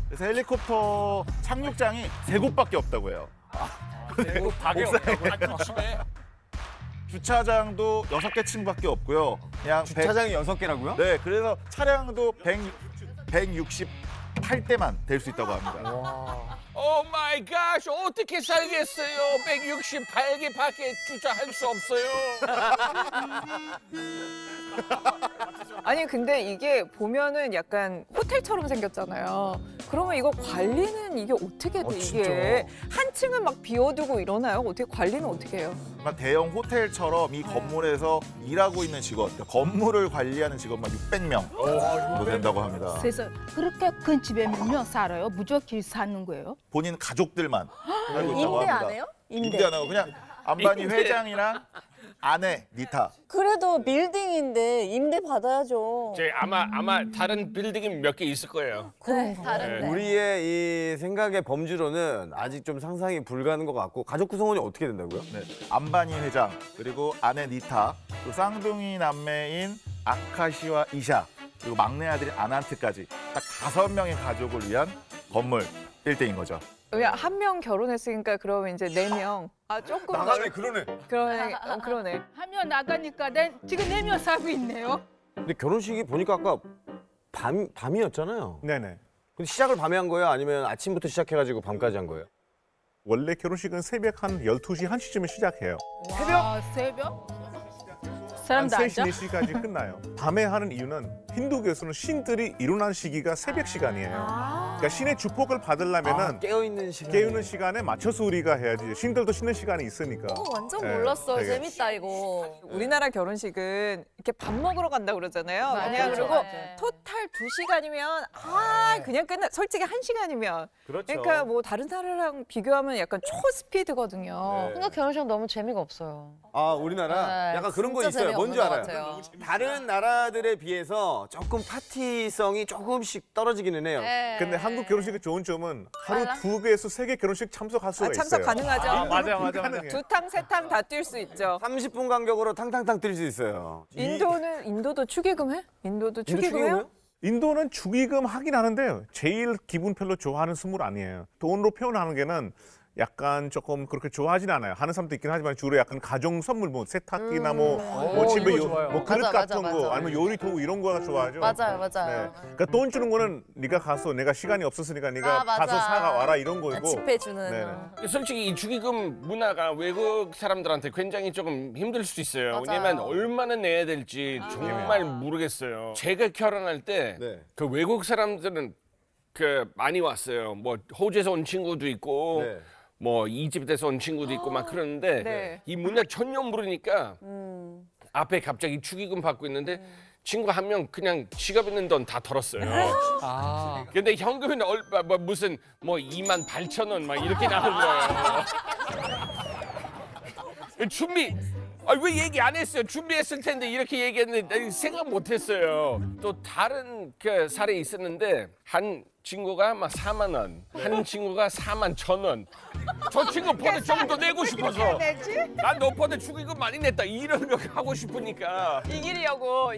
그래서 헬리콥터 착륙장이 3곳밖에 없다고 해요. 박에 없다고? 주차장도 6개 층밖에 없고요. 그냥 주차장이 6개라고요? 네, 그래서 차량도 168대만 될 수 있다고 합니다. 오 마이 갓, 어떻게 살겠어요? 168개밖에 주차할 수 없어요. 아니 근데 이게 보면은 약간 호텔처럼 생겼잖아요. 그러면 이거 관리는 이게 어떻게 돼? 이게 한 층은 막 비워두고 이러나요? 어떻게 관리는 어떻게 해요? 대형 호텔처럼 이 건물에서 일하고 있는 직원, 그러니까 건물을 관리하는 직원만 600명 정도 된다고 합니다. 그래서 그렇게 큰 집에 몇 명 살아요? 무조건 사는 거예요? 본인 가족들만 살고 있다고 임대 합니다. 안 해요? 임대 안 하고 그냥 안바니 회장이랑 아내 니타. 그래도 빌딩인데 임대 받아야죠. 아마 다른 빌딩이 몇 개 있을 거예요. 네, 다른데. 우리의 이 생각의 범주로는 아직 좀 상상이 불가능한 것 같고 가족 구성원이 어떻게 된다고요? 네, 안바니 회장 그리고 아내 니타 또 쌍둥이 남매인 아카시와 이샤 그리고 막내 아들인 아난트까지 딱 5명의 가족을 위한 건물 빌딩인 거죠. 한 명 결혼했으니까 그러면 이제 4명. 아 조금 나가네, 그러네. 그러네. 한 명 나가니까 지금 4명 살고 있네요. 근데 결혼식이 보니까 아까 밤이었잖아요. 네네. 근데 시작을 밤에 한 거예요? 아니면 아침부터 시작해가지고 밤까지 한 거예요? 원래 결혼식은 새벽 한 12시, 1시쯤에 시작해요. 새벽? 한 사람도 3시, 앉아? 4시까지 끝나요. 밤에 하는 이유는 힌두교에서는 신들이 일어난 시기가 새벽 시간이에요. 그러니까 신의 축복을 받으려면은 깨어있는 시간에 맞춰서 우리가 해야지. 신들도 쉬는 시간이 있으니까. 완전 네, 몰랐어요. 되게. 재밌다 이거. 우리나라 결혼식은 이렇게 밥 먹으러 간다 그러잖아요. 맞아요. 그냥 그리고 맞아요. 토탈 2시간이면 그냥 끝나. 솔직히 1시간이면. 그렇죠. 그러니까 뭐 다른 나라랑 비교하면 약간 초스피드거든요. 한국 결혼식은 너무 재미가 없어요. 아, 우리나라? 네, 약간 그런 거 진짜 있어요. 재미없는 뭔지 것 알아요? 같아요. 다른 나라들에 비해서 조금 파티성이 조금씩 떨어지기는 해요. 네. 근데 한국 결혼식의 좋은 점은 하루 빨라? 2개에서 3개 결혼식 참석할 수가 참석 있어요. 가능하죠. 맞아. 2탕, 3탕 다 뛸 수 있죠. 30분 간격으로 탕탕탕 뛸 수 있어요. 인도도 축의금 해? 인도도 축의금 해요? 인도는 축의금 하긴 하는데요. 제일 기분 별로 좋아하는 선물 아니에요. 돈으로 표현하는 게는 약간 조금 그렇게 좋아하진 않아요. 하는 사람도 있긴 하지만 주로 약간 가정 선물, 뭐 세탁기나 뭐 집에 뭐 그릇 맞아, 같은 맞아, 거 맞아. 아니면 요리 도구 이런 거 좋아하죠. 맞아요. 그러니까 돈 주는 거는 네가 가서 내가 시간이 없었으니까 네가 맞아. 가서 사가 와라 이런 거고. 집회 주는. 네네. 솔직히 이 축의금 문화가 외국 사람들한테 굉장히 조금 힘들 수도 있어요. 맞아요. 왜냐면 얼마나 내야 될지 정말 모르겠어요. 제가 결혼할 때 그 외국 사람들은 그 많이 왔어요. 뭐 호주에서 온 친구도 있고 뭐 이집트에서 온 친구도 있고 막 그러는데 이 문화 전혀 모르니까 앞에 갑자기 축의금 받고 있는데 친구 한 명 그냥 지갑 있는 돈 다 털었어요. 근데 현금은 무슨 뭐 28,000원 막 이렇게 나온 거예요. 왜 얘기 안 했어요? 준비했을 텐데 이렇게 얘기했는데 생각 못 했어요. 또 다른 그 사례 있었는데 한 친구가 막 4만 원, 한 친구가 4만1,000원. 저 친구 보다 좀 더 내고 싶어서 난 너보다 축의금 많이 냈다 이런 거 하고 싶으니까 이기려고.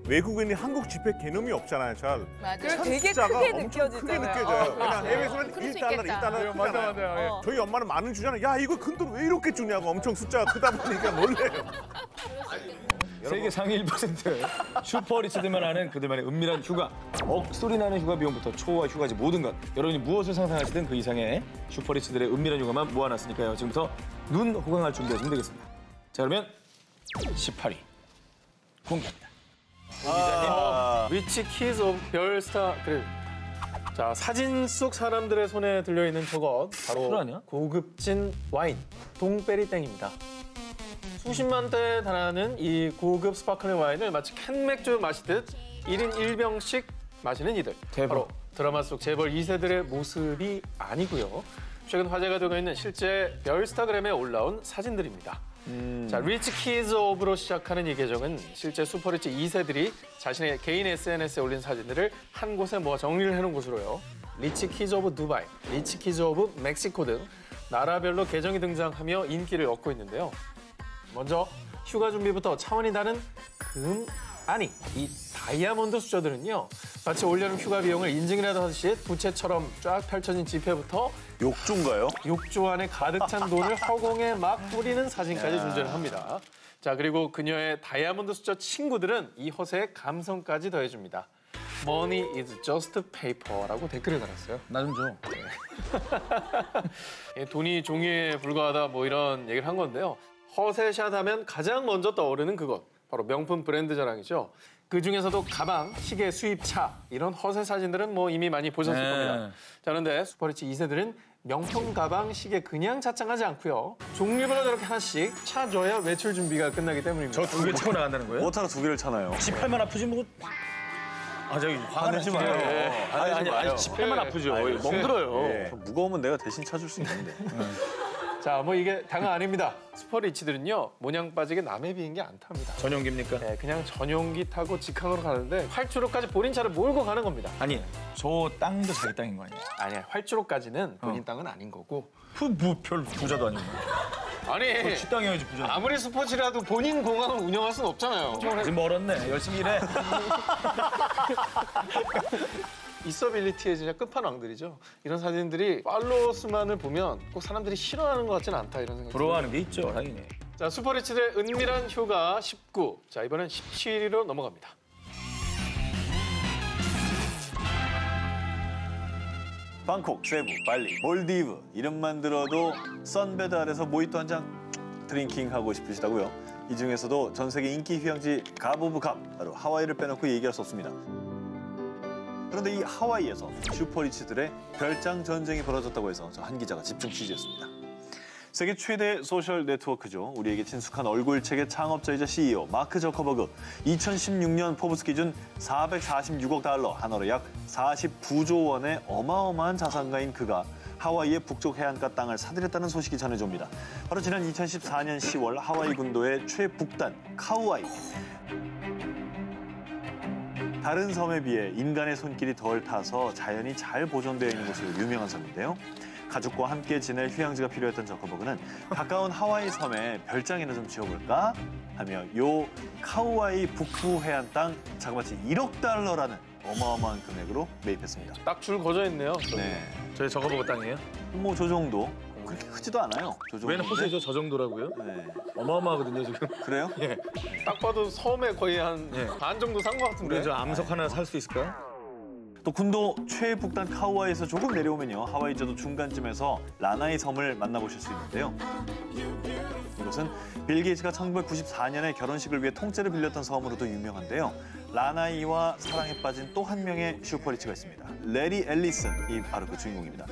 외국인이 한국 지폐 개념이 없잖아요, 잘. 그래서 되게 숫자가 크게 엄청 크게 느껴져요. 그냥 해외에서는 1달러 맞아요. 저희 엄마는 많은 주잖아요. 야, 이거 큰 돈 왜 이렇게 주냐고 엄청 숫자가 크다 보니까 놀래요. 세계 상위 1% 슈퍼리치들만 아는 그들만의 은밀한 휴가. 억소리 나는 휴가 비용부터 초호화 휴가지 모든 것. 여러분이 무엇을 상상하시든 그 이상의 슈퍼리치들의 은밀한 휴가만 모아놨으니까요. 지금부터 눈 호강할 준비하시면 되겠습니다. 자, 그러면 18위 공개합니다. 위치 키즈 오브 별스타 그래. 자, 사진 속 사람들의 손에 들려있는 저것 술 바로 아니야? 고급진 와인 동베리땡입니다. 수십만 대에 달하는 이 고급 스파클링 와인을 마치 캔맥주 마시듯 1인 1병씩 마시는 이들. 바로 드라마 속 재벌 2세들의 모습이 아니고요. 최근 화제가 되고 있는 실제 별스타그램에 올라온 사진들입니다. 자, 리치 키즈 오브로 시작하는 이 계정은 실제 슈퍼리치 2세들이 자신의 개인 SNS에 올린 사진들을 한 곳에 모아 정리를 해놓은 곳으로요. 리치 키즈 오브 두바이, 리치 키즈 오브 멕시코 등 나라별로 계정이 등장하며 인기를 얻고 있는데요. 먼저 휴가 준비부터 차원이 다른 아니, 이 다이아몬드 수저들은요. 마치 올여름 휴가 비용을 인증이라도 하듯이 부채처럼 쫙 펼쳐진 지폐부터 욕조인가요? 욕조 안에 가득 찬 돈을 허공에 막 뿌리는 사진까지 존재를 합니다. 자, 그리고 그녀의 다이아몬드 수저 친구들은 이 허세에 감성까지 더해줍니다. Money is just paper라고 댓글을 달았어요. 나 좀 줘. 돈이 종이에 불과하다 뭐 이런 얘기를 한 건데요. 허세샷 하면 가장 먼저 떠오르는 그것. 바로 명품 브랜드 자랑이죠. 그중에서도 가방, 시계, 수입차 이런 허세 사진들은 뭐 이미 많이 보셨을 겁니다. 자, 그런데 슈퍼리치 2세들은 명품 가방, 시계 그냥 자청하지 않고요. 종류별로 저렇게 하나씩 차줘야 외출 준비가 끝나기 때문입니다. 저 2개 차고 나간다는 거예요? 뭐타러 2개를 차나요? 집 팔만 아프지 뭐. 아, 저기 화내지 마요. 아니, 집 팔만 아프죠. 멍들어요. 무거우면 내가 대신 차줄 수 있는데. 자, 뭐 이게 당연 아닙니다. 슈퍼리치들은요, 모냥 빠지게 남의 비행기 안 탑니다. 전용기입니까? 네, 그냥 전용기 타고 직항으로 가는데 활주로까지 본인 차를 몰고 가는 겁니다. 아니, 저 땅도 자기 땅인 거 아니에요? 아니야, 활주로까지는 본인 땅은 아닌 거고. 별 부자도 아니고. 아니, 지 땅이어야지 부자. 아무리 스포츠라도 본인 공항을 운영할 수는 없잖아요. 아직 멀었네. 열심히 일해. 있어빌리티의 진짜 끝판왕들이죠. 이런 사진들이 팔로워 수만을 보면 꼭 사람들이 싫어하는 것 같지는 않다 이런 생각이 부러워하는 게 있죠, 당연히. 자, 슈퍼리치들의 은밀한 휴가 19. 자, 이번엔 17위로 넘어갑니다. 방콕, 세부, 발리, 몰디브 이름만 들어도 선베드 아래서 모히또 한 잔 드링킹하고 싶으시다고요? 이 중에서도 전 세계 인기 휴양지 갑 오브 갑, 바로 하와이를 빼놓고 얘기할 수 없습니다. 그런데 이 하와이에서 슈퍼리치들의 별장 전쟁이 벌어졌다고 해서 저 한 기자가 집중 취재했습니다. 세계 최대 소셜 네트워크죠. 우리에게 친숙한 얼굴책의 창업자이자 CEO 마크 저커버그. 2016년 포브스 기준 446억 달러, 한화로 약 49조 원의 어마어마한 자산가인 그가 하와이의 북쪽 해안가 땅을 사들였다는 소식이 전해져 옵니다. 바로 지난 2014년 10월 하와이 군도의 최북단 카우아이. 다른 섬에 비해 인간의 손길이 덜 타서 자연이 잘 보존되어 있는 곳으로 유명한 섬인데요. 가족과 함께 지낼 휴양지가 필요했던 저커버그는 가까운 하와이 섬에 별장이나 좀 지어볼까 하며 요 카우아이 북부 해안 땅 자그마치 1억 달러라는 어마어마한 금액으로 매입했습니다. 딱 줄 거져 있네요. 네. 저희 저거보고 땅이에요? 뭐 저 정도. 그렇게 크지도 않아요. 웬 호세죠? 저 정도라고요? 네. 어마어마하거든요, 지금. 그래요? 예. 딱 봐도 섬에 거의 한 반 정도 산 것 같은데. 우리 저 암석 하나 살 수 있을까요? 또 군도 최북단 카우아이에서 조금 내려오면요. 하와이저도 중간쯤에서 라나이 섬을 만나보실 수 있는데요. 이곳은 빌 게이츠가 1994년에 결혼식을 위해 통째로 빌렸던 섬으로도 유명한데요. 라나이와 사랑에 빠진 또 한 명의 슈퍼리치가 있습니다. 레리 앨리슨이 바로 그 주인공입니다.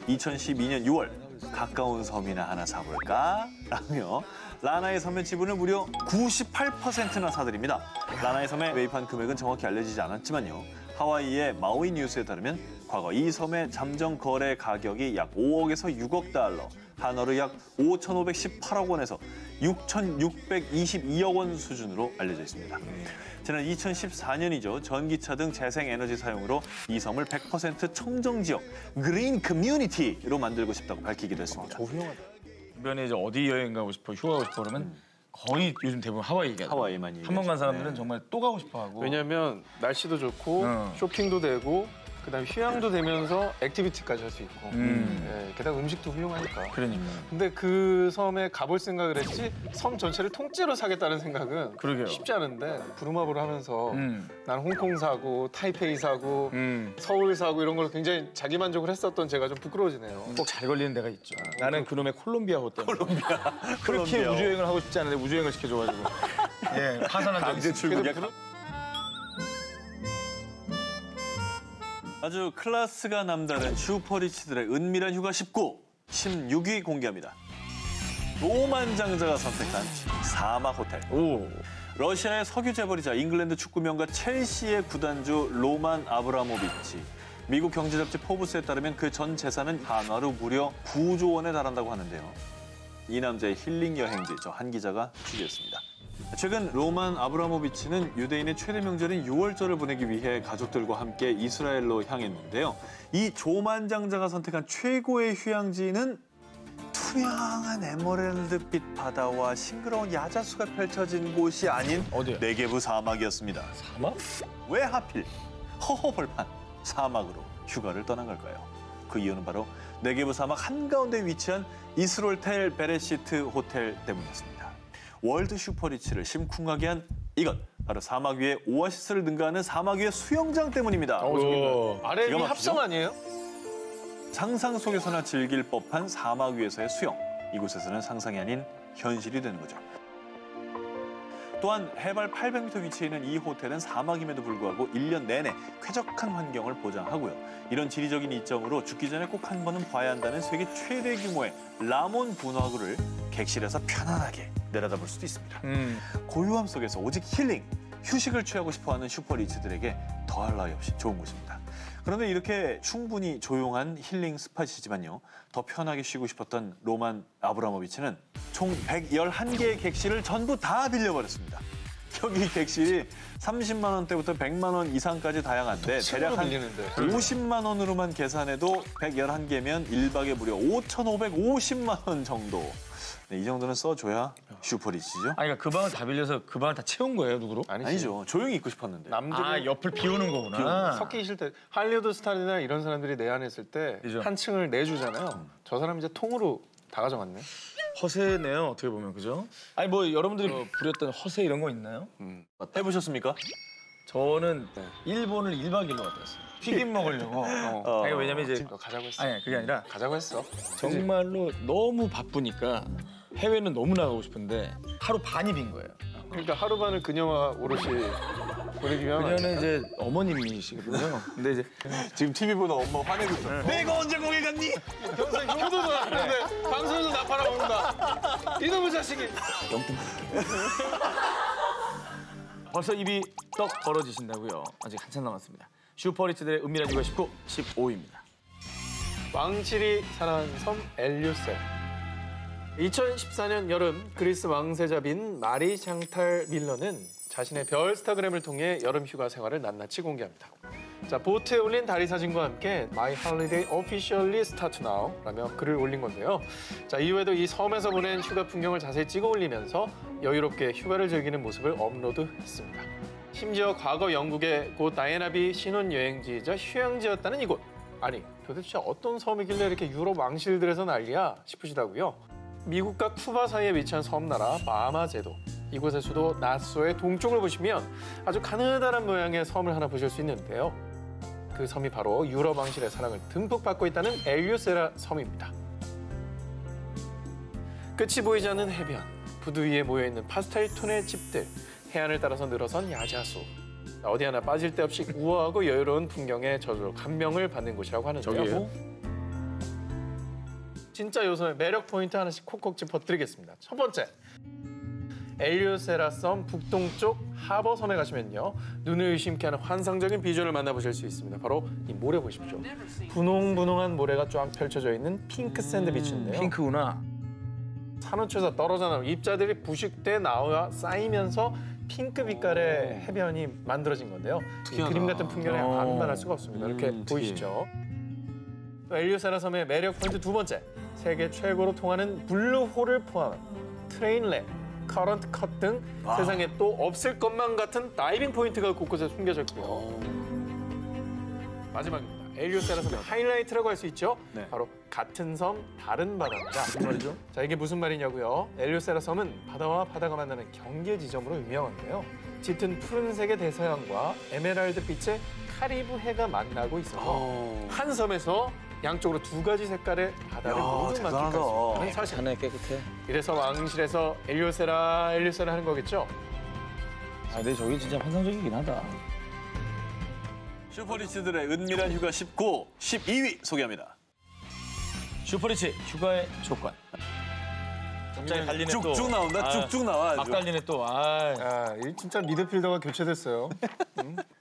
2012년 6월 가까운 섬이나 하나 사볼까? 라며 라나이 섬의 지분을 무려 98%나 사들입니다. 라나이 섬에 매입한 금액은 정확히 알려지지 않았지만요. 하와이의 마우이 뉴스에 따르면 과거 이 섬의 잠정 거래 가격이 약 5억에서 6억 달러, 한화로 약 5,518억 원에서 6,622억 원 수준으로 알려져 있습니다. 지난 2014년이죠. 전기차 등 재생에너지 사용으로 이 섬을 100% 청정지역, 그린 커뮤니티로 만들고 싶다고 밝히기도 했습니다. 주변에 이제 어디 여행 가고 싶어, 휴가 가고 싶어 그러면 거의 요즘 대부분 하와이 얘기하죠. 하와이만 한 번 간 사람들은 정말 또 가고 싶어 하고. 왜냐면 날씨도 좋고 쇼핑도 되고 그다음에 휴양도 되면서 액티비티까지 할 수 있고 예, 게다가 음식도 훌륭하니까. 그러니까. 근데 그 섬에 가볼 생각을 했지 섬 전체를 통째로 사겠다는 생각은 쉽지 않은데 부루마블을 하면서 난 홍콩 사고 타이페이 사고 서울 사고 이런 걸 굉장히 자기만족을 했었던 제가 좀 부끄러워지네요. 꼭 잘 걸리는 데가 있죠. 나는 그놈의 콜롬비아 호텔. 그렇게 콜롬비아. 우주여행을 하고 싶지 않은데 우주여행을 시켜줘가지고 예, 파산한 적이 강제 있어요. 출국이야. 아주 클래스가 남다른 슈퍼리치들의 은밀한 휴가 19, 16위 공개합니다. 로만장자가 선택한 사막 호텔. 러시아의 석유 재벌이자 잉글랜드 축구 명가 첼시의 구단주 로만 아브라모비치. 미국 경제 잡지 포브스에 따르면 그 전 재산은 한화로 무려 9조 원에 달한다고 하는데요. 이 남자의 힐링 여행지 저 한 기자가 취재했습니다. 최근 로만 아브라모비치는 유대인의 최대 명절인 6월절을 보내기 위해 가족들과 함께 이스라엘로 향했는데요. 이 조만장자가 선택한 최고의 휴양지는 투명한 에메랄드빛 바다와 싱그러운 야자수가 펼쳐진 곳이 아닌 네게브 사막이었습니다. 사막? 왜 하필 허허벌판 사막으로 휴가를 떠난 걸까요? 그 이유는 바로 네게브 사막 한가운데 위치한 이스롤 텔 베레시트 호텔 때문이었습니다. 월드 슈퍼리치를 심쿵하게 한 이것, 바로 사막 위에 오아시스를 능가하는 사막 위의 수영장 때문입니다. RM이 합성 아니에요? 상상 속에서나 즐길 법한 사막 위에서의 수영. 이곳에서는 상상이 아닌 현실이 되는 거죠. 또한 해발 800m 위치해 있는 이 호텔은 사막임에도 불구하고 1년 내내 쾌적한 환경을 보장하고요. 이런 지리적인 이점으로 죽기 전에 꼭 한 번은 봐야 한다는 세계 최대 규모의 라몬 분화구를 객실에서 편안하게 내려다볼 수도 있습니다. 고요함 속에서 오직 힐링, 휴식을 취하고 싶어하는 슈퍼리치들에게 더할 나위 없이 좋은 곳입니다. 그런데 이렇게 충분히 조용한 힐링 스팟이지만요. 더 편하게 쉬고 싶었던 로만 아브라모비치는 총 111개의 객실을 전부 다 빌려버렸습니다. 여기 객실이 30만 원대부터 100만 원 이상까지 다양한데 대략 한 50만 원으로만 계산해도 111개면 1박에 무려 5,550만 원 정도. 네, 이 정도는 써줘야 슈퍼리치죠. 아니, 그러니까 그 방을 다 빌려서 그 방을 다 채운 거예요, 누구로? 아니죠. 조용히 있고 싶었는데. 아, 옆을 비우는 거구나. 섞이기 싫대. 할리우드 스타일이나 이런 사람들이 내한했을 때 한 층을 내주잖아요. 저 사람 이제 통으로 다 가져갔네. 허세네요, 어떻게 보면, 그죠? 아니, 뭐 여러분들이 부렸던 허세 이런 거 있나요? 해보셨습니까? 저는 일본을 1박 2일로 갔다 왔어요. 튀김 먹으려고. 아니, 왜냐면 이제 가자고 했어. 아니, 그게 아니라 가자고 했어. 정말로 너무 바쁘니까 해외는 너무 나가고 싶은데 하루 반이 빈 거예요. 그러니까 하루 반을 그녀와 오롯이 보내기만 하면 그녀는 이제 어머님이시거든요. 근데 이제 지금 TV 보다 엄마 화내고 있어. 내가 언제 거기 갔니? 평소에 효도도 안 하는데 방송에서 나 팔아먹는다. 이놈의 자식이. 영등. 벌써 입이 떡 벌어지신다고요. 아직 한참 남았습니다. 슈퍼리치들의 은밀한 휴가 19, 15위입니다. 왕실이 사랑한 섬 엘류세. 2014년 여름 그리스 왕세자빈 마리 샹탈 밀러는 자신의 별 스타그램을 통해 여름 휴가 생활을 낱낱이 공개합니다. 자, 보트에 올린 다리 사진과 함께 My holiday officially start now 라며 글을 올린 건데요. 자, 이후에도 이 섬에서 보낸 휴가 풍경을 자세히 찍어 올리면서 여유롭게 휴가를 즐기는 모습을 업로드했습니다. 심지어 과거 영국의 고 다이애나비 신혼여행지이자 휴양지였다는 이곳. 아니, 도대체 어떤 섬이길래 이렇게 유럽 왕실들에서 난리야 싶으시다고요. 미국과 쿠바 사이에 위치한 섬나라 바하마 제도. 이곳의 수도 나소의 동쪽을 보시면 아주 가느다란 모양의 섬을 하나 보실 수 있는데요. 그 섬이 바로 유럽 왕실의 사랑을 듬뿍 받고 있다는 엘류세라 섬입니다. 끝이 보이지 않는 해변, 부두 위에 모여있는 파스텔 톤의 집들, 해안을 따라서 늘어선 야자수. 어디 하나 빠질 데 없이 우아하고 여유로운 풍경에 저절로 감명을 받는 곳이라고 하는데요. 저기예요? 진짜 요소의 매력 포인트 하나씩 콕콕 짚어드리겠습니다. 첫 번째, 엘류세라 섬 북동쪽 하버섬에 가시면요. 눈을 의심케 하는 환상적인 비주얼을 만나보실 수 있습니다. 바로 이 모래 보십시오. 분홍분홍한 모래가 쫙 펼쳐져 있는 핑크 샌드 비치인데요. 핑크구나. 산호초에서 떨어져 나온 입자들이 부식돼 나와 쌓이면서 핑크 빛깔의 해변이 만들어진 건데요. 이 그림 같은 풍경에 안만할 수가 없습니다. 이렇게 보이시죠? 또 엘류세라 섬의 매력 포인트 두 번째, 세계 최고로 통하는 블루홀을 포함한 트레인랩, 커런트 컷 등 세상에 또 없을 것만 같은 다이빙 포인트가 곳곳에 숨겨져 있고요. 마지막입니다. 엘류세라 섬의 하이라이트라고 할 수 있죠. 바로 같은 섬 다른 바다입니다. 무슨 말이죠? 자, 이게 무슨 말이냐고요? 엘류세라 섬은 바다와 바다가 만나는 경계 지점으로 유명한데요. 짙은 푸른색의 대서양과 에메랄드 빛의 카리브 해가 만나고 있어서 한 섬에서 양쪽으로 두 가지 색깔의 바다를 모두 만끽할 수 있는 사실. 하늘 깨끗해. 이래서 왕실에서 엘류세라 하는 거겠죠? 아, 근데 저기 진짜 환상적이긴 하다. 슈퍼리치들의 은밀한 휴가 19, 12위 소개합니다. 슈퍼리치 휴가의 조건. 갑자기 달리네 또. 쭉쭉 나온다. 쭉쭉 나와. 막 달리네 또. 아, 이 진짜 미드필더가 교체됐어요.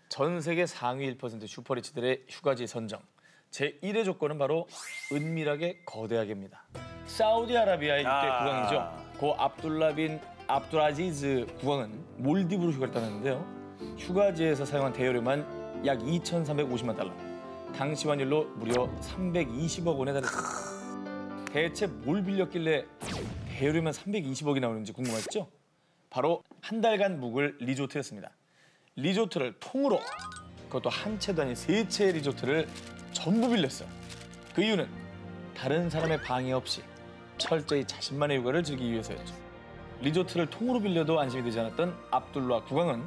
전 세계 상위 1% 슈퍼리치들의 휴가지 선정. 제1의 조건은 바로 은밀하게 거대하게입니다. 사우디아라비아의 6대 국왕이죠. 고 압둘라 빈 압둘아지즈 국왕은 몰디브로 휴가를 떠났는데요. 휴가지에서 사용한 대여료만 약 2,350만 달러. 당시 환율로 무려 320억 원에 달했습니다. 대체 뭘 빌렸길래 대여료만 320억이 나오는지 궁금하시죠? 바로 한 달간 묵을 리조트였습니다. 리조트를 통으로, 그것도 한 채도 아닌 3채의 리조트를 전부 빌렸어요. 그 이유는 다른 사람의 방해 없이 철저히 자신만의 휴가를 즐기기 위해서였죠. 리조트를 통으로 빌려도 안심이 되지 않았던 압둘라 국왕은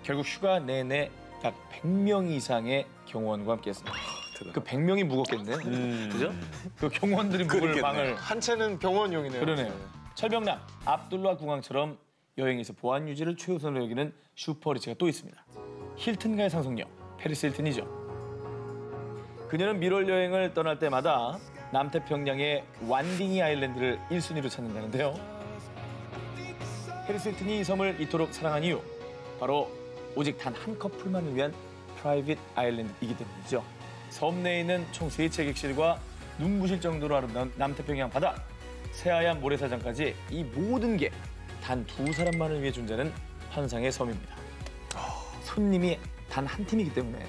결국 휴가 내내 약 100명 이상의 경호원과 함께했습니다. 그 100명이 무겁겠네, 그죠? 그 경호원들이 묵을 방을 한 채는 병원용이네요. 그러네요. 철병남 압둘라 국왕처럼 여행에서 보안 유지를 최우선으로 여기는 슈퍼리치가 또 있습니다. 힐튼가의 상속녀 페리스 힐튼이죠. 그녀는 밀월 여행을 떠날 때마다 남태평양의 완딩이 아일랜드를 1순위로 찾는다는데요. 페리스 힐튼이 이 섬을 이토록 사랑한 이유, 바로 오직 단 한 커플만을 위한 프라이빗 아일랜드이기 때문이죠. 섬 내에 있는 총 3채 객실과 눈부실 정도로 아름다운 남태평양 바다, 새하얀 모래사장까지 이 모든 게 단 2사람만을 위해 존재하는 환상의 섬입니다. 손님이 단 한 팀이기 때문에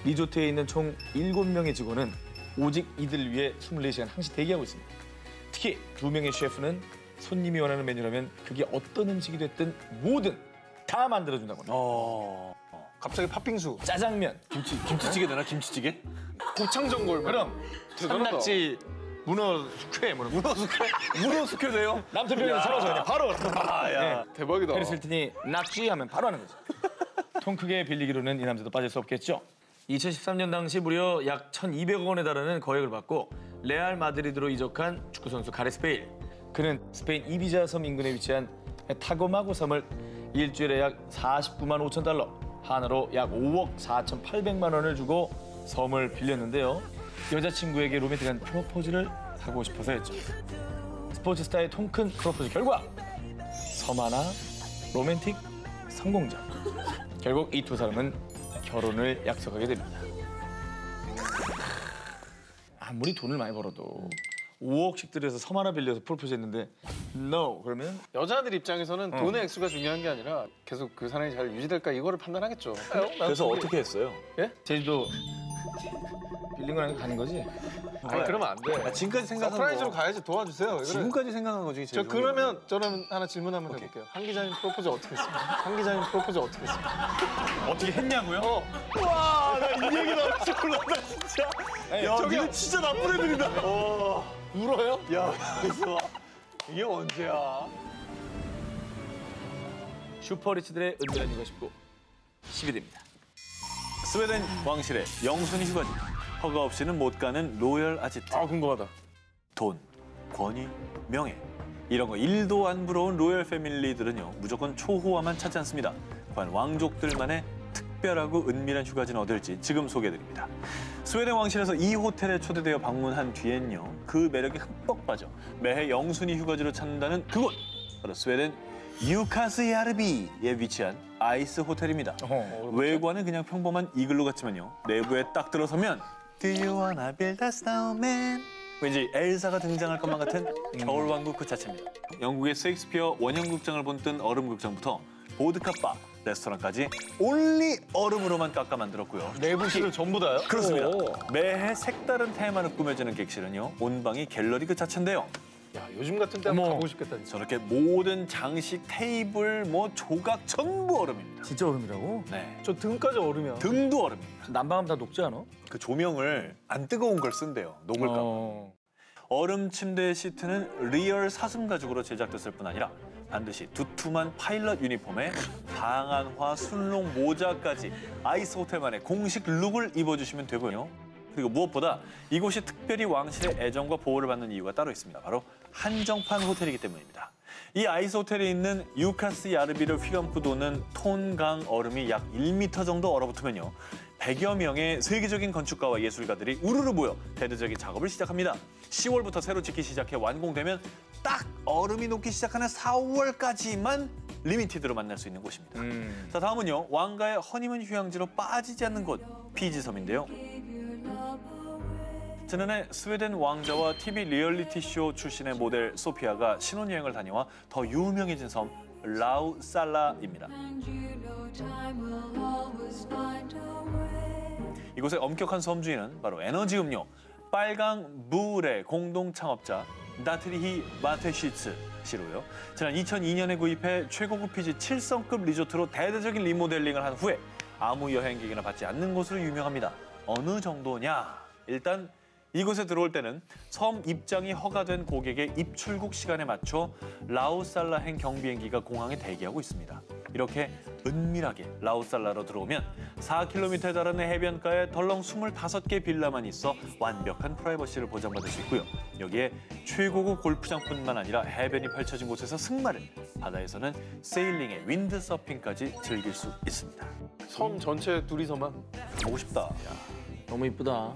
리조트에 있는 총 7명의 직원은 오직 이들을 위해 24시간 항시 대기하고 있습니다. 특히 2명의 셰프는 손님이 원하는 메뉴라면 그게 어떤 음식이 됐든 뭐든 다 만들어준다고 합니다. 갑자기 팥빙수, 짜장면, 김치찌개 되나? 김치찌개? 곱창전골. 그럼 산낙지, 문어 숙회, 문어 숙회 돼요? 남태평양에서 잡아서 그냥 바로. 야, 대박이다. 페리스 힐튼이 낙지 하면 바로 하는 거죠. 통 크게 빌리기로는 이 남자도 빠질 수 없겠죠. 2013년 당시 무려 약 1,200억 원에 달하는 거액을 받고 레알 마드리드로 이적한 축구선수 가레스 베일. 그는 스페인 이비자 섬 인근에 위치한 타고마고 섬을 일주일에 약 49만 5천 달러, 하나로 약 5억 4,800만 원을 주고 섬을 빌렸는데요. 여자친구에게 로맨틱한 프로포즈를 하고 싶어서였죠. 스포츠 스타의 통큰 프로포즈 결과 섬 하나 로맨틱 성공적. 결국 이 2사람은 결혼을 약속하게 됩니다. 아무리 돈을 많이 벌어도 5억씩 들여서 섬 하나 빌려서 프로포즈했는데 no 그러면 여자들 입장에서는 돈의 액수가 중요한 게 아니라 계속 그 사랑이 잘 유지될까 이거를 판단하겠죠. 그래서 어떻게 했어요? 예? 제주도 빌린 거랑 가는 거지? 아니 그러면 안 돼. 지금까지 생각한 서프라이즈로 거. 가야지 도와주세요. 지금까지 생각한 거 중에 제일 저 그러면 저는 하나 질문 한번 해볼게요. 한 기자님 프로포즈 어떻게 했습니까? 한 기자님 프로포즈 어떻게 했습니까? 어떻게 했냐고요? 와, 나 이 얘기 나올 줄 몰랐다 진짜. 야, 저기요. 니네 진짜 나쁜 애들이다. 울어요? 야, 그래서 이게 언제야? 슈퍼리치들의 은밀한 이거 싶고 10위입니다. 스웨덴 왕실의 영순위 휴가지. 허가 없이는 못 가는 로열 아지트. 궁금하다. 돈, 권위, 명예 이런 거 1도 안 부러운 로열 패밀리들은요 무조건 초호화만 찾지 않습니다. 과연 왕족들만의 특별하고 은밀한 휴가지는 어딜지 지금 소개해드립니다. 스웨덴 왕실에서 이 호텔에 초대되어 방문한 뒤엔요 그 매력에 흠뻑 빠져 매해 영순위 휴가지로 찾는다는 그곳 바로 스웨덴 유카스야르비에 위치한 아이스 호텔입니다. 외관은 그냥 평범한 이글루 같지만요 내부에 딱 들어서면 Do you wanna build a snowman? 왠지 엘사가 등장할 것만 같은 겨울왕국 그 자체입니다. 영국의 셰익스피어 원형극장을 본뜬 얼음극장부터 보드카-바, 레스토랑까지 올리 얼음으로만 깎아 만들었고요. 내부실을 전부 다요? 그렇습니다. 매해 색다른 테마로 꾸며지는 객실은요 온방이 갤러리 그 자체인데요. 야 요즘 같은 때 한번 가고 싶겠다. 진짜. 저렇게 모든 장식, 테이블, 조각 전부 얼음입니다. 진짜 얼음이라고? 네. 저 등까지 얼음이야. 등도 얼음입니다. 난방하면 다 녹지 않아? 그 조명을 안 뜨거운 걸 쓴대요. 녹을까 봐. 얼음 침대 시트는 리얼 사슴 가죽으로 제작됐을 뿐 아니라 반드시 두툼한 파일럿 유니폼에 방한화 순롱 모자까지 아이스 호텔만의 공식 룩을 입어주시면 되고요. 그리고 무엇보다 이곳이 특별히 왕실의 애정과 보호를 받는 이유가 따로 있습니다. 바로 한정판 호텔이기 때문입니다. 이 아이스 호텔에 있는 유카스 야르비를 휘감고 도는 톤강 얼음이 약 1m 정도 얼어붙으면요. 100여 명의 세계적인 건축가와 예술가들이 우르르 모여 대대적인 작업을 시작합니다. 10월부터 새로 짓기 시작해 완공되면 딱 얼음이 녹기 시작하는 4월까지만 리미티드로 만날 수 있는 곳입니다. 자, 다음은요. 왕가의 허니문 휴양지로 빠지지 않는 곳, 피지 섬인데요. 지난해 스웨덴 왕자와 TV 리얼리티 쇼 출신의 모델 소피아가 신혼여행을 다녀와 더 유명해진 섬 라우살라입니다. 이곳의 엄격한 섬 주인은 바로 에너지 음료 빨강 무울의 공동 창업자 나트리히 마테시츠 씨로요. 지난 2002년에 구입해 최고급 피지 7성급 리조트로 대대적인 리모델링을 한 후에 아무 여행객이나 받지 않는 곳으로 유명합니다. 어느 정도냐? 일단 이곳에 들어올 때는 섬 입장이 허가된 고객의 입출국 시간에 맞춰 라우살라행 경비행기가 공항에 대기하고 있습니다. 이렇게 은밀하게 라우살라로 들어오면 4km에 달하는 해변가에 덜렁 25개 빌라만 있어 완벽한 프라이버시를 보장받을 수 있고요. 여기에 최고급 골프장뿐만 아니라 해변이 펼쳐진 곳에서 승마를, 바다에서는 세일링에 윈드서핑까지 즐길 수 있습니다. 섬 전체 둘이서만 보고 싶다. 너무 이쁘다.